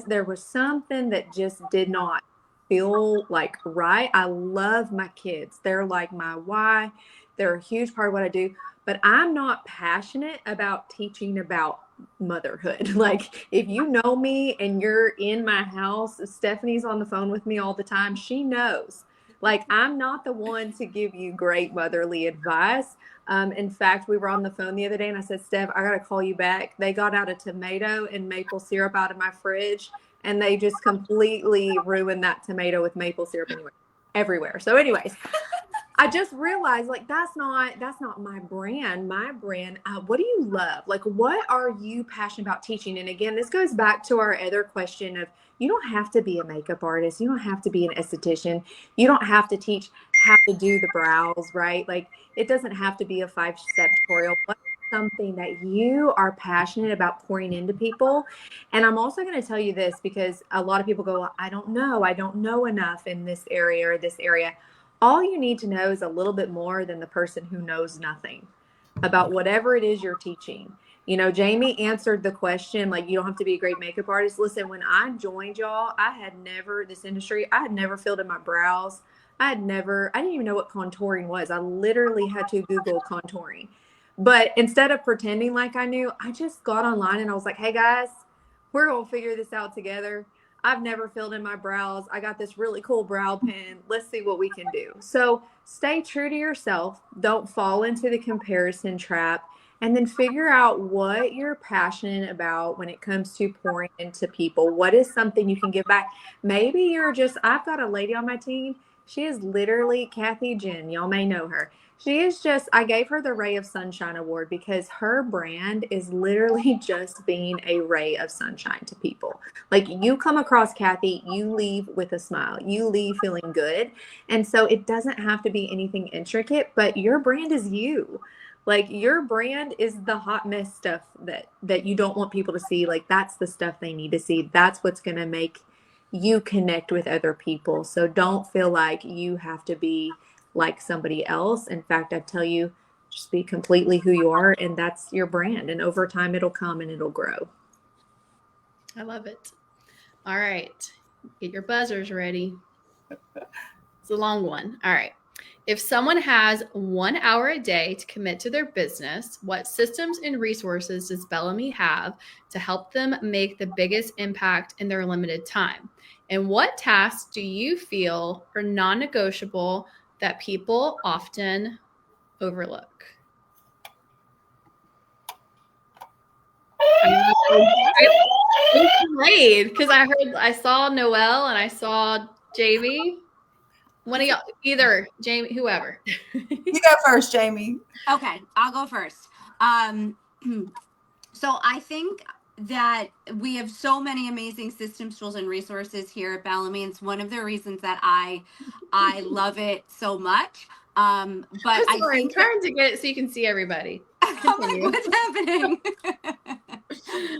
there was something that just did not feel like right. I love my kids. They're like my why. They're a huge part of what I do, but I'm not passionate about teaching about motherhood. Like, if you know me and you're in my house, Stephanie's on the phone with me all the time. She knows, like, I'm not the one to give you great motherly advice. In fact, we were on the phone the other day and I said, Steph, I got to call you back. They got out a tomato and maple syrup out of my fridge, and they just completely ruined that tomato with maple syrup everywhere. So anyways, I just realized, like, that's not my brand. My brand, what do you love? Like, what are you passionate about teaching? And again, this goes back to our other question of, you don't have to be a makeup artist. You don't have to be an esthetician. You don't have to teach how to do the brows, right? Like, it doesn't have to be a 5-step tutorial. What is something that you are passionate about pouring into people? And I'm also going to tell you this, because a lot of people go, I don't know enough in this area or this area. All you need to know is a little bit more than the person who knows nothing about whatever it is you're teaching. You know, Jamie answered the question, like, you don't have to be a great makeup artist. Listen, when I joined y'all, I had never filled in my brows. I didn't even know what contouring was. I literally had to Google contouring. But instead of pretending like I knew, I just got online and I was like, hey guys, we're going to figure this out together. I've never filled in my brows. I got this really cool brow pen. Let's see what we can do. So stay true to yourself. Don't fall into the comparison trap. And then figure out what you're passionate about when it comes to pouring into people. What is something you can give back? Maybe I've got a lady on my team. She is literally Kathy Jen. Y'all may know her. I gave her the Ray of Sunshine Award because her brand is literally just being a ray of sunshine to people. Like, you come across Kathy, you leave with a smile, you leave feeling good. And so it doesn't have to be anything intricate, but your brand is you. Like, your brand is the hot mess stuff that you don't want people to see. Like, that's the stuff they need to see. That's what's going to make you connect with other people. So don't feel like you have to be like somebody else. In fact, I tell you, Just be completely who you are, and that's your brand. And over time, it'll come and it'll grow. I love it. All right. Get your buzzers ready. It's a long one. All right. If someone has 1 hour a day to commit to their business, what systems and resources does Bellamy have to help them make the biggest impact in their limited time? And what tasks do you feel are non-negotiable that people often overlook? Because I saw Noelle and I saw Jamie. One of y'all, either Jamie, whoever. You go first, Jamie. Okay, I'll go first. So I think that we have so many amazing systems, tools, and resources here at Bellamy. It's one of the reasons that I love it so much. But I'm sorry, I'm trying to get it so you can see everybody. I'm like, what's happening?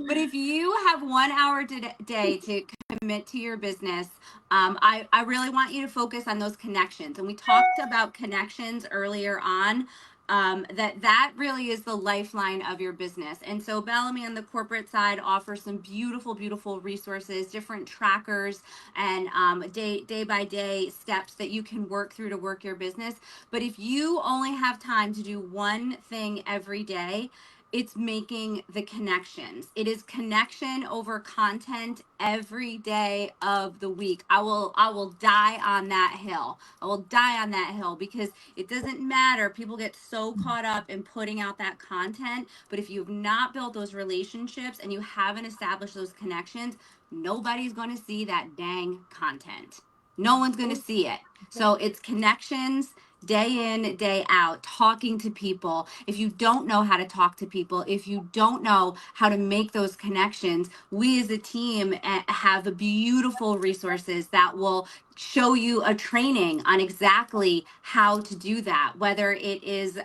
But if you have 1 hour day to commit to your business, I really want you to focus on those connections. And we talked about connections earlier on. That really is the lifeline of your business. And so Bellamy on the corporate side offers some beautiful, beautiful resources, different trackers, and day by day steps that you can work through to work your business. But if you only have time to do one thing every day, it's making the connections. It is connection over content every day of the week. I will die on that hill. I will die on that hill because it doesn't matter. People get so caught up in putting out that content, but if you've not built those relationships and you haven't established those connections, nobody's going to see that dang content. No one's going to see it. So it's connections day in, day out, talking to people. If you don't know how to talk to people, if you don't know how to make those connections, we as a team have beautiful resources that will show you a training on exactly how to do that, whether it is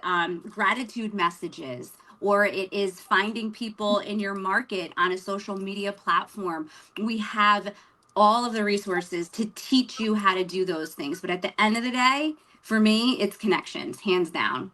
gratitude messages, or it is finding people in your market on a social media platform. We have all of the resources to teach you how to do those things. But at the end of the day, for me, it's connections, hands down.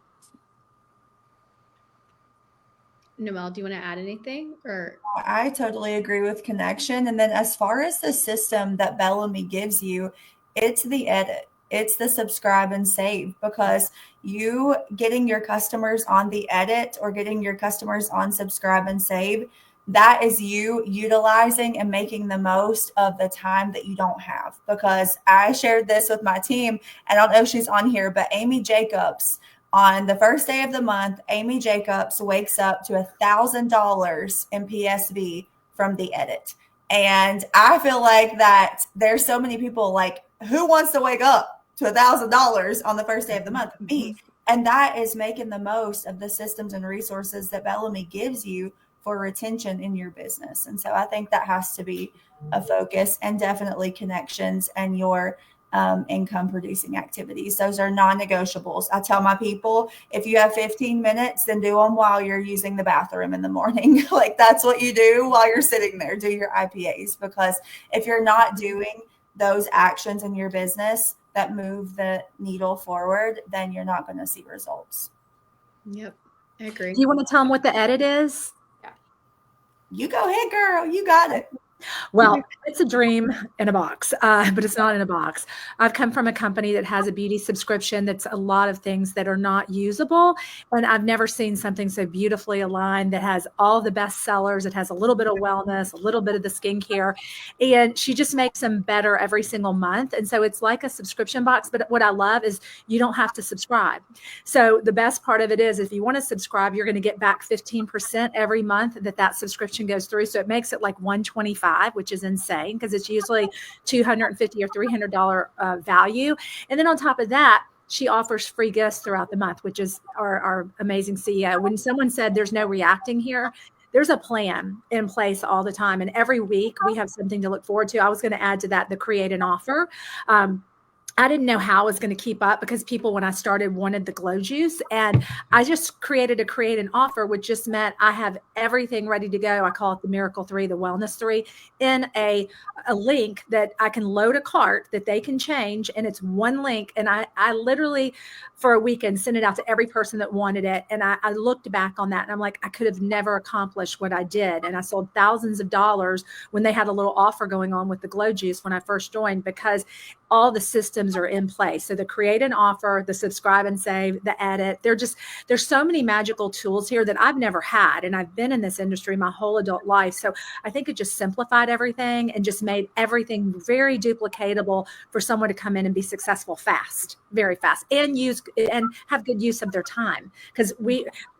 Noelle, do you want to add anything? Or I totally agree with connection. And then as far as the system that Bellamy gives you, it's the edit. It's the subscribe and save, because you getting your customers on the edit or getting your customers on subscribe and save, that is you utilizing and making the most of the time that you don't have. Because I shared this with my team, and I don't know if she's on here, but Amy Jacobs, on the first day of the month, Amy Jacobs wakes up to $1,000 in PSV from the edit. And I feel like that there's so many people, like, who wants to wake up to $1,000 on the first day of the month? Me. And that is making the most of the systems and resources that Bellamy gives you for retention in your business. And so I think that has to be a focus, and definitely connections and your income producing activities. Those are non-negotiables. I tell my people, if you have 15 minutes, then do them while you're using the bathroom in the morning. Like, that's what you do while you're sitting there. Do your IPAs, because if you're not doing those actions in your business that move the needle forward, then you're not going to see results. Yep, I agree. Do you want to tell them what the edit is? You go ahead, girl. You got it. Well, it's a dream in a box, but it's not in a box. I've come from a company that has a beauty subscription that's a lot of things that are not usable. And I've never seen something so beautifully aligned that has all the best sellers. It has a little bit of wellness, a little bit of the skincare, and she just makes them better every single month. And so it's like a subscription box. But what I love is you don't have to subscribe. So the best part of it is, if you want to subscribe, you're going to get back 15% every month that subscription goes through. So it makes it like $125, which is insane, because it's usually $250 or $300 value. And then on top of that, she offers free gifts throughout the month, which is our amazing CEO. When someone said there's no reacting here, there's a plan in place all the time. And every week we have something to look forward to. I was going to add to that the create an offer. I didn't know how I was going to keep up because people, when I started, wanted the glow juice. And I just create an offer, which just meant I have everything ready to go. I call it the Miracle 3, the Wellness 3, in a link that I can load a cart that they can change. And it's one link. And I literally, for a weekend, sent it out to every person that wanted it. And I looked back on that and I'm like, I could have never accomplished what I did. And I sold thousands of dollars when they had a little offer going on with the glow juice when I first joined, because all the systems are in place. So the create an offer, the subscribe and save, the edit, there's so many magical tools here that I've never had. And I've been in this industry my whole adult life. So I think it just simplified everything and just made everything very duplicatable for someone to come in and be successful fast, very fast, and have good use of their time. Because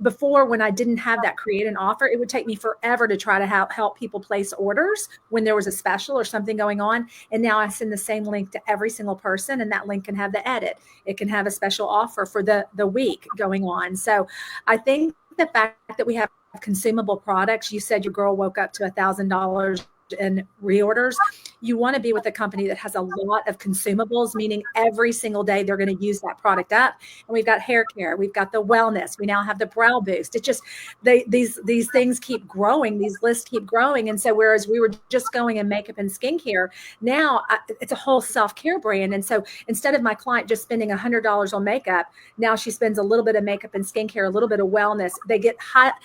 before, when I didn't have that create an offer, it would take me forever to try to help people place orders when there was a special or something going on. And now I send the same link to every single person, and that link can have the edit. It can have a special offer for the week going on. So I think the fact that we have consumable products, you said your girl woke up to $1,000 in reorders. You want to be with a company that has a lot of consumables, meaning every single day they're going to use that product up. And we've got hair care, we've got the wellness, we now have the brow boost. It just, these things keep growing, these lists keep growing. And so whereas we were just going in makeup and skincare, now it's a whole self-care brand. And so instead of my client just spending $100 on makeup, now she spends a little bit of makeup and skincare, a little bit of wellness. They get hot.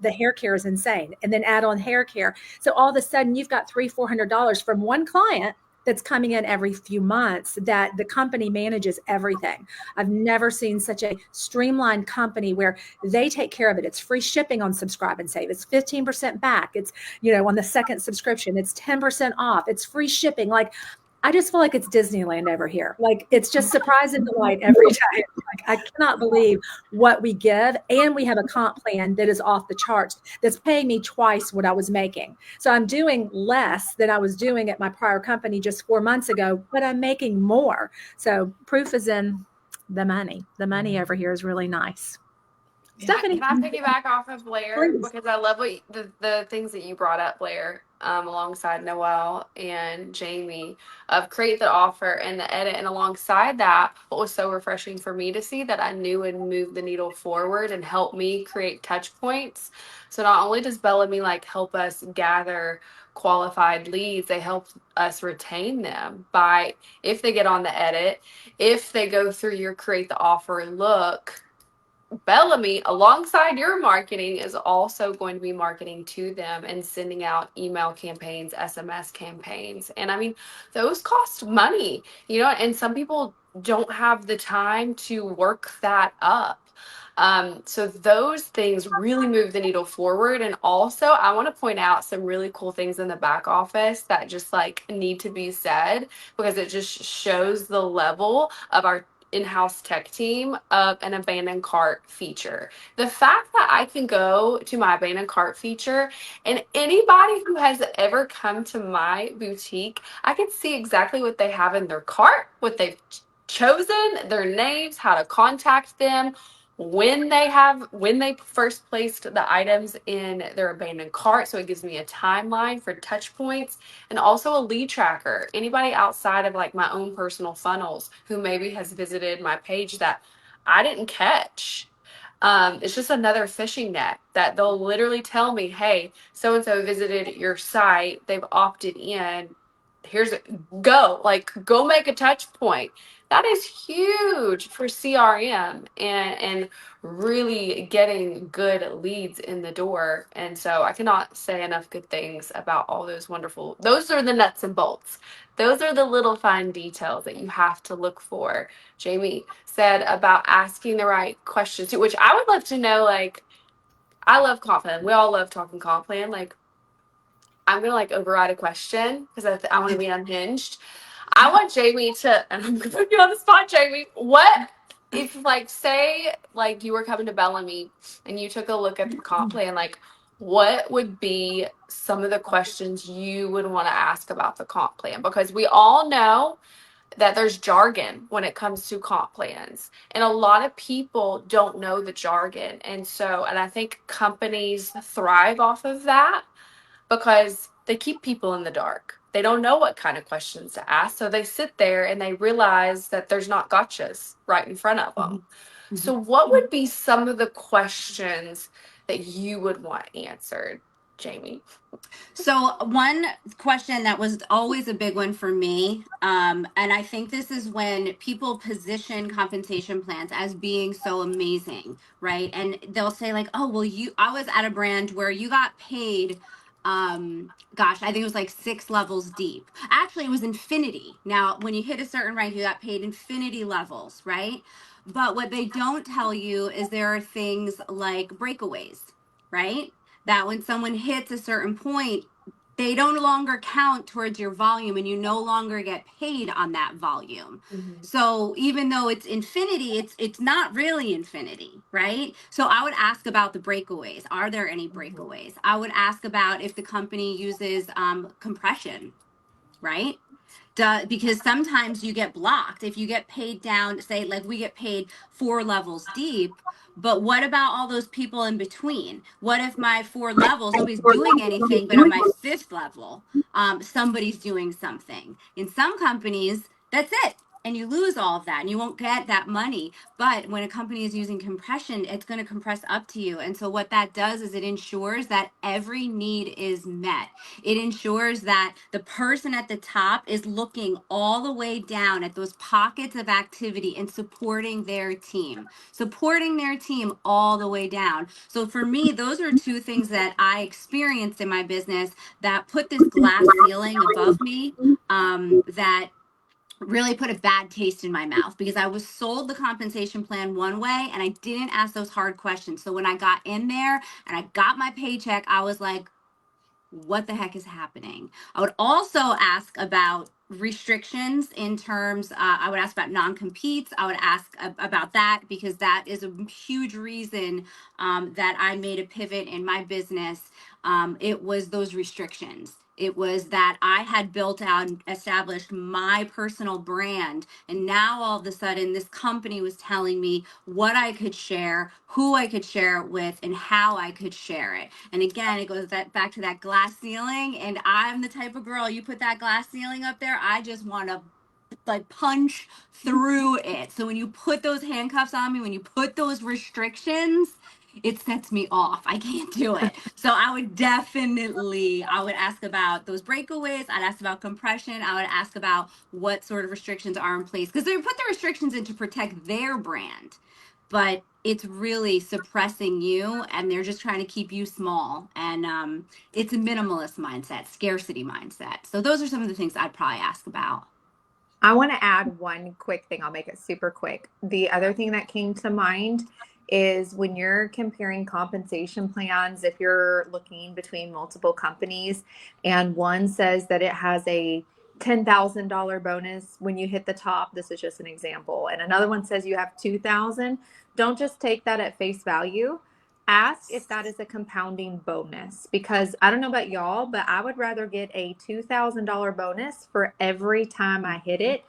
The hair care is insane. And then add on hair care. So all of a sudden you've got $300-$400 from one client that's coming in every few months, that the company manages everything. I've never seen such a streamlined company where they take care of it. It's free shipping on subscribe and save. It's 15% back. It's, on the second subscription, it's 10% off. It's free shipping. Like, I just feel like it's Disneyland over here. Like, it's just surprise and delight every time. Like, I cannot believe what we give. And we have a comp plan that is off the charts that's paying me twice what I was making. So I'm doing less than I was doing at my prior company just 4 months ago, but I'm making more. So proof is in the money. The money over here is really nice. Stephanie. Can I piggyback off of Blair? Please. Because I love the things that you brought up, Blair, alongside Noelle and Jamie, of create the offer and the edit. And alongside that, what was so refreshing for me to see that I knew would move the needle forward and help me create touch points. So not only does Bellamy help us gather qualified leads, they help us retain them by, if they get on the edit, if they go through your create the offer look, Bellamy, alongside your marketing, is also going to be marketing to them and sending out email campaigns, SMS campaigns. And I mean, those cost money, and some people don't have the time to work that up. So those things really move the needle forward. And also, I want to point out some really cool things in the back office that just need to be said, because it just shows the level of our in-house tech team of an abandoned cart feature. The fact that I can go to my abandoned cart feature, and anybody who has ever come to my boutique, I can see exactly what they have in their cart, what they've chosen, their names, how to contact them, when they first placed the items in their abandoned cart. So it gives me a timeline for touch points, and also a lead tracker. Anybody outside of my own personal funnels who maybe has visited my page that I didn't catch. It's just another fishing net that they'll literally tell me, hey, so-and-so visited your site. They've opted in. Go make a touch point. That is huge for CRM and really getting good leads in the door. And so I cannot say enough good things about all those those are the nuts and bolts. Those are the little fine details that you have to look for. Jamie said about asking the right questions too, which I would love to know. I love comp plan. We all love talking comp plan. I'm gonna override a question because I want to be unhinged. I want Jamie to, and I'm gonna put you on the spot, Jamie. What if say you were coming to Bellamy and you took a look at the comp plan? What would be some of the questions you would want to ask about the comp plan? Because we all know that there's jargon when it comes to comp plans, and a lot of people don't know the jargon. And I think companies thrive off of that, because they keep people in the dark. they don't know what kind of questions to ask. So they sit there and they realize that there's not gotchas right in front of them. Mhm. So what would be some of the questions that you would want answered, Jamie? So one question that was always a big one for me, and I think this is when people position compensation plans as being so amazing, right? And they'll say like, "Oh, well, I was at a brand where you got paid." Gosh, I think it was like 6 levels deep. Actually, it was infinity. Now, when you hit a certain rank, you got paid infinity levels, right? But what they don't tell you is there are things like breakaways, right? That when someone hits a certain point, they don't longer count towards your volume and you no longer get paid on that volume. So even though it's infinity, it's not really infinity, right? So I would ask about the breakaways. Are there any breakaways? I would ask about if the company uses compression, right? Because sometimes you get blocked if you get paid down, say like we get paid 4 levels deep, but what about all those people in between? What if my 4 levels, nobody's doing anything, but on my 5th level, somebody's doing something? In some companies, that's it, and you lose all of that and you won't get that money. But when a company is using compression, it's going to compress up to you. And so what that does is it ensures that every need is met. It ensures that the person at the top is looking all the way down at those pockets of activity and supporting their team all the way down. So for me, those are 2 things that I experienced in my business that put this glass ceiling above me, that really put a bad taste in my mouth, because I was sold the compensation plan one way and I didn't ask those hard questions. So when I got in there and I got my paycheck, I was like, what the heck is happening? I would also ask about restrictions in terms, I would ask about non-competes. I would ask about that, because that is a huge reason that I made a pivot in my business. It was those restrictions. It was that I had built out and established my personal brand. And now all of a sudden, this company was telling me what I could share, who I could share it with, and how I could share it. And again, it goes back to that glass ceiling. And I'm the type of girl, you put that glass ceiling up there, I just want to like punch through it. So when you put those handcuffs on me, when you put those restrictions, it sets me off. I can't do it. So I would ask about those breakaways. I'd ask about compression. I would ask about what sort of restrictions are in place, because they put the restrictions in to protect their brand, but it's really suppressing you and they're just trying to keep you small. And it's a minimalist mindset, scarcity mindset. So those are some of the things I'd probably ask about. I want to add one quick thing. I'll make it super quick. The other thing that came to mind is when you're comparing compensation plans, if you're looking between multiple companies and one says that it has a $10,000 bonus when you hit the top, this is just an example, and another one says you have 2,000, don't just take that at face value. Ask if that is a compounding bonus, because I don't know about y'all, but I would rather get a $2,000 bonus for every time I hit it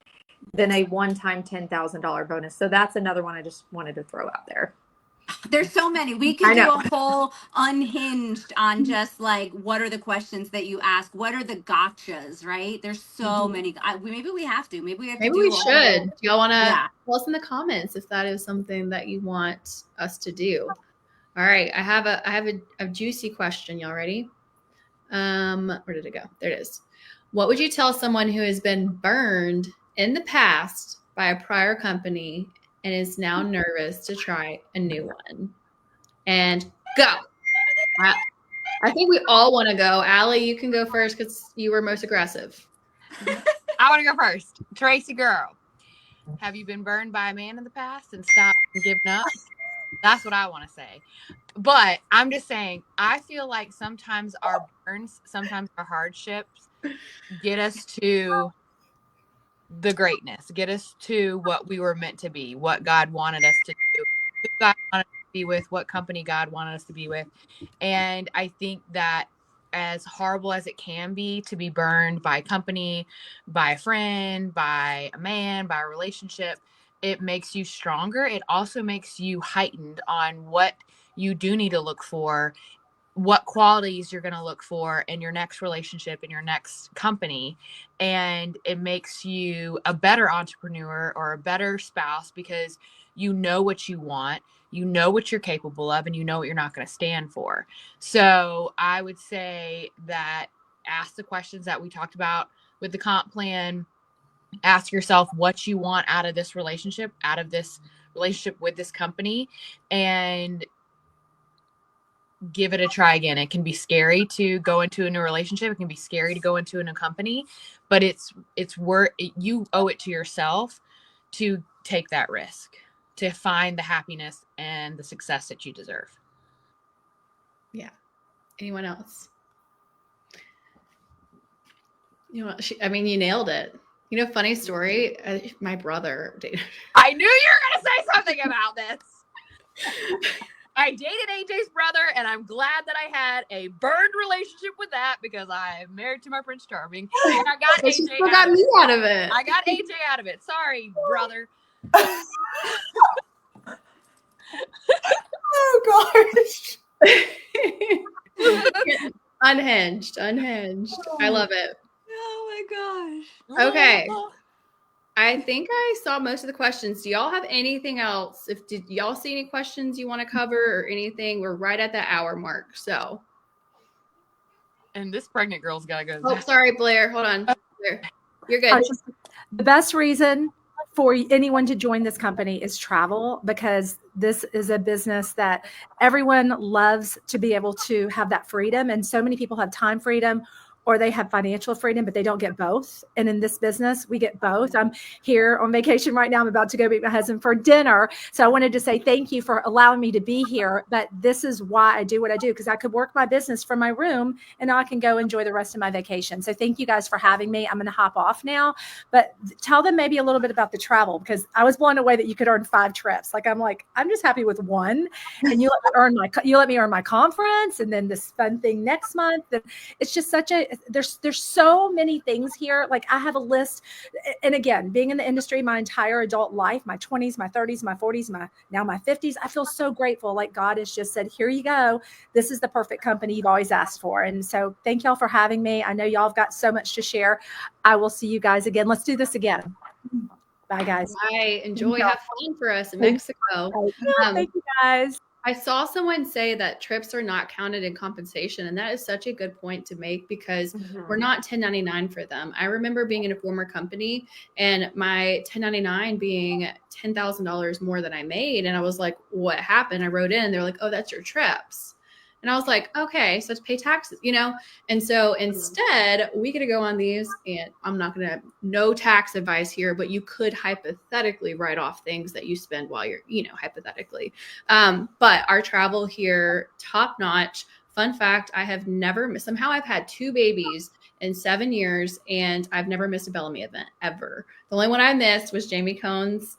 than a one-time $10,000 bonus. So that's another one I just wanted to throw out there. There's so many. We could do a whole unhinged on just like, what are the questions that you ask? What are the gotchas, right? There's so many. Maybe we have to. Maybe we have to do we a should. whole, Do y'all want to yeah. tell us in the comments if that is something that you want us to do? All right. I have a juicy question. Y'all ready? Where did it go? There it is. What would you tell someone who has been burned in the past by a prior company and is now nervous to try a new one? And go. I think we all want to go. Allie, you can go first because you were most aggressive. I want to go first. Tracy girl, have you been burned by a man in the past and stopped and given up? That's what I want to say. But I'm just saying, I feel like sometimes our burns, sometimes our hardships get us to the greatness, get us to what we were meant to be, what God wanted us to do, who God wanted us to be with, what company God wanted us to be with. And I think that as horrible as it can be to be burned by a company, by a friend, by a man, by a relationship, it makes you stronger. It also makes you heightened on what you do need to look for what qualities you're going to look for in your next relationship, in your next company. And it makes you a better entrepreneur or a better spouse because you know what you want, you know what you're capable of, and you know what you're not going to stand for. So I would say that ask the questions that we talked about with the comp plan. Ask yourself what you want out of this relationship with this company, and give it a try again. It can be scary to go into a new relationship. It can be scary to go into a new company, but it's worth, you owe it to yourself to take that risk, to find the happiness and the success that you deserve. Yeah. Anyone else? You know, I mean, you nailed it. You know, funny story. My brother dated. I knew you were going to say something about this. I dated AJ's brother, and I'm glad that I had a burned relationship with that because I'm married to my Prince Charming. And I got AJ still got me out of it. I got AJ out of it. Sorry, brother. Oh gosh. Unhinged. I love it. Oh my gosh. Okay. I think I saw most of the questions. Do y'all have anything else? Did y'all see any questions you want to cover or anything? We're right at the hour mark. So. And this pregnant girl's got to go. Oh, sorry, Blair. Hold on. Blair. You're good. The best reason for anyone to join this company is travel, because this is a business that everyone loves to be able to have that freedom. And so many people have time freedom or they have financial freedom, but they don't get both. And in this business, we get both. I'm here on vacation right now. I'm about to go meet my husband for dinner. So I wanted to say thank you for allowing me to be here. But this is why I do what I do, because I could work my business from my room and now I can go enjoy the rest of my vacation. So thank you guys for having me. I'm going to hop off now, but tell them maybe a little bit about the travel, because I was blown away that you could earn 5 trips. I'm just happy with one. And you let me earn my conference and then this fun thing next month. And it's just there's so many things here. Like I have a list. And again, being in the industry my entire adult life, my 20s, my 30s, my 40s, my 50s, I feel so grateful. Like God has just said, here you go. This is the perfect company you've always asked for. And so thank y'all for having me. I know y'all have got so much to share. I will see you guys again. Let's do this again. Bye, guys. Bye. Enjoy. Have fun for us in Mexico. Thank you, guys. I saw someone say that trips are not counted in compensation, and that is such a good point to make because we're not 1099 for them. I remember being in a former company and my 1099 being $10,000 more than I made, and I was like, what happened? I wrote in, they're like, oh, that's your trips. And I was like, okay, so to pay taxes, And so instead, we get to go on these, and I'm not going to, no tax advice here, but you could hypothetically write off things that you spend while you're, hypothetically. But our travel here, top notch. Fun fact, I have never, somehow I've had 2 babies in 7 years, and I've never missed a Bellamy event ever. The only one I missed was Jamie Cohn's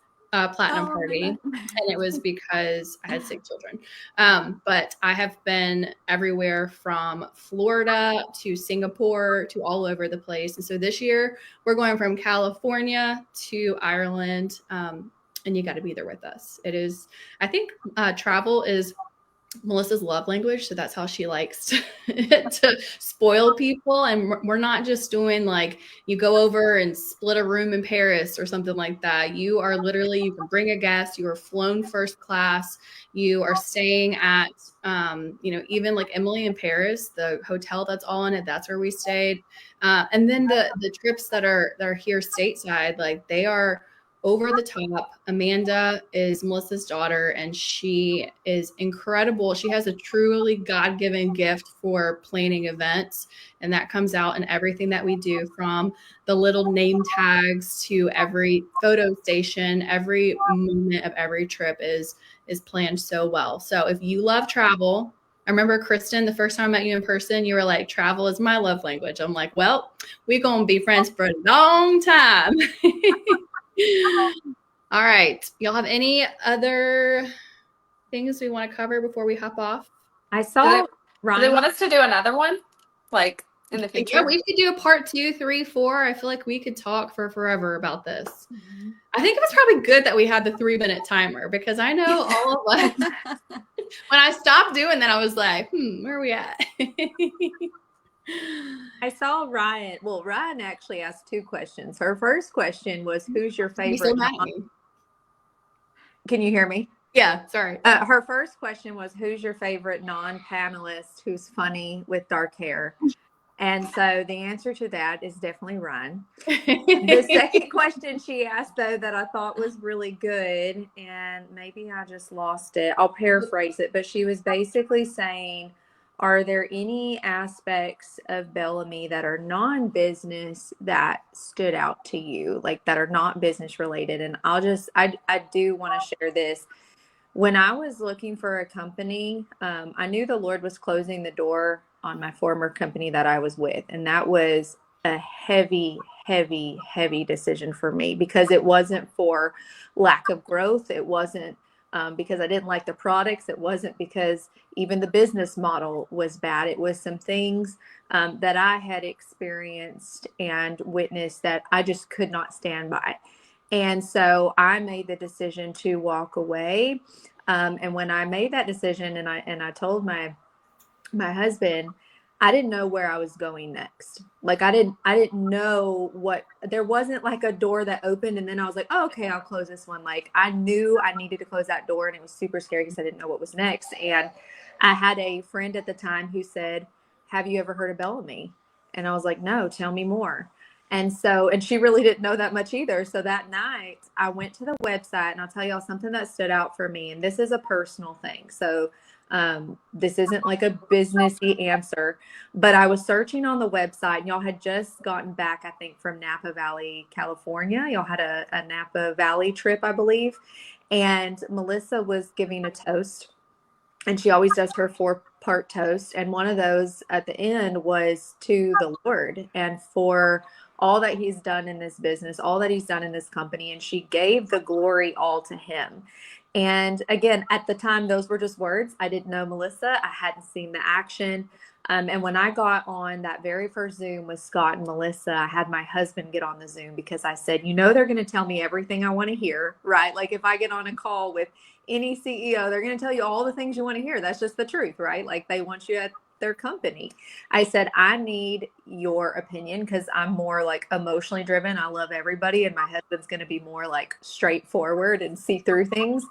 platinum party, and it was because I had 6 children. But I have been everywhere from Florida to Singapore to all over the place. And so this year we're going from California to Ireland, and you got to be there with us. It is, I think travel is Melissa's love language. So that's how she likes to spoil people. And we're not just doing like you go over and split a room in Paris or something like that. You are literally, you can bring a guest, you are flown first class, you are staying at, even like Emily in Paris, the hotel that's all in it, that's where we stayed. And then the trips that are here stateside, like they are over the top. Amanda is Melissa's daughter, and she is incredible. She has a truly God-given gift for planning events, and that comes out in everything that we do, from the little name tags to every photo station. Every moment of every trip is planned so well. So if you love travel, I remember, Kristen, the first time I met you in person, you were like, travel is my love language. I'm like, well, we're going to be friends for a long time. All right. Y'all have any other things we want to cover before we hop off? I saw Do they want us to do another one? Like in the Yeah, future. we could do a part 2, 3, 4. I feel like we could talk for forever about this. I think it was probably good that we had the 3-minute timer, because I know all of us, when I stopped doing that, I was like, where are we at? I saw Ryan. Well, Ryan actually asked 2 questions. Her first question was, who's your You're so favorite mad at me. Can you hear me? Yeah, sorry. Her first question was, who's your favorite non-panelist who's funny with dark hair? And so the answer to that is definitely Ryan. The second question she asked, though, that I thought was really good, and maybe I just lost it. I'll paraphrase it, but she was basically saying, are there any aspects of Bellamy that are non-business that stood out to you, like that are not business related? And I do want to share this. When I was looking for a company, I knew the Lord was closing the door on my former company that I was with. And that was a heavy, heavy, heavy decision for me, because it wasn't for lack of growth. It wasn't because I didn't like the products. It wasn't because even the business model was bad. It was some things that I had experienced and witnessed that I just could not stand by. And so I made the decision to walk away. And when I made that decision, and I told my husband, I didn't know where I was going next. Like I didn't know what, there wasn't like a door that opened and then I was like, oh, okay, I'll close this one. Like I knew I needed to close that door, and it was super scary because I didn't know what was next. And I had a friend at the time who said, have you ever heard of Bellamy? And I was like, no, tell me more. And she really didn't know that much either. So that night I went to the website, and I'll tell y'all something that stood out for me. And this is a personal thing. So this isn't like a businessy answer, but I was searching on the website, and y'all had just gotten back, I think, from Napa Valley, California. Y'all had a Napa Valley trip, I believe. And Melissa was giving a toast, and she always does her 4-part toast. And one of those at the end was to the Lord and for all that he's done in this business, all that he's done in this company. And she gave the glory all to him. And again, at the time, those were just words. I didn't know Melissa. I hadn't seen the action. And when I got on that very first Zoom with Scott and Melissa, I had my husband get on the Zoom, because I said, they're going to tell me everything I want to hear, right? Like if I get on a call with any CEO, they're going to tell you all the things you want to hear. That's just the truth, right? Like they want you at their company. I said, I need your opinion, because I'm more like emotionally driven. I love everybody. And my husband's going to be more like straightforward and see through things.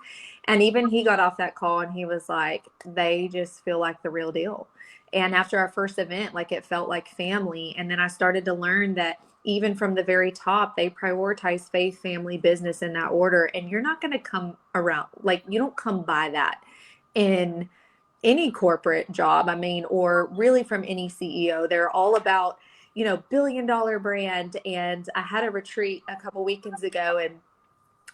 And even he got off that call and he was like, they just feel like the real deal. And after our first event, like it felt like family. And then I started to learn that even from the very top, they prioritize faith, family, business in that order. And you're not going to come around, like you don't come by that in any corporate job, or really from any CEO. They're all about, billion-dollar brand. And I had a retreat a couple weekends ago, and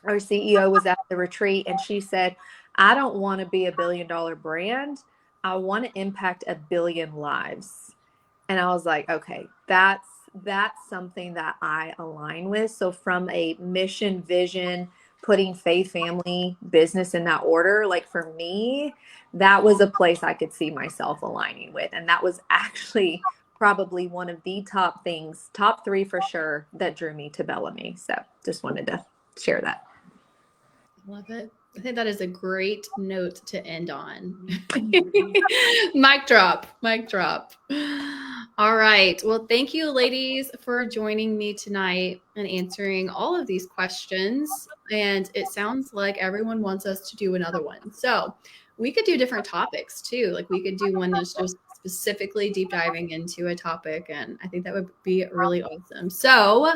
our CEO was at the retreat, and she said, I don't want to be a billion-dollar brand. I want to impact 1 billion lives. And I was like, okay, that's something that I align with. So from a mission, vision, putting faith, family, business in that order, like for me, that was a place I could see myself aligning with. And that was actually probably one of the top 3 for sure, that drew me to Bellamy. So just wanted to share that. Love it. I think that is a great note to end on. Mic drop. All right. Well, thank you, ladies, for joining me tonight and answering all of these questions. And it sounds like everyone wants us to do another one. So we could do different topics too. Like we could do one that's just specifically deep diving into a topic. And I think that would be really awesome. So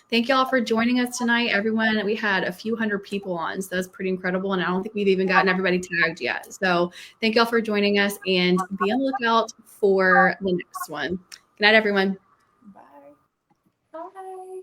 thank you all for joining us tonight, everyone. We had a few hundred people on, so that's pretty incredible. And I don't think we've even gotten everybody tagged yet. So thank you all for joining us, and be on the lookout for the next one. Good night, everyone. Bye. Bye.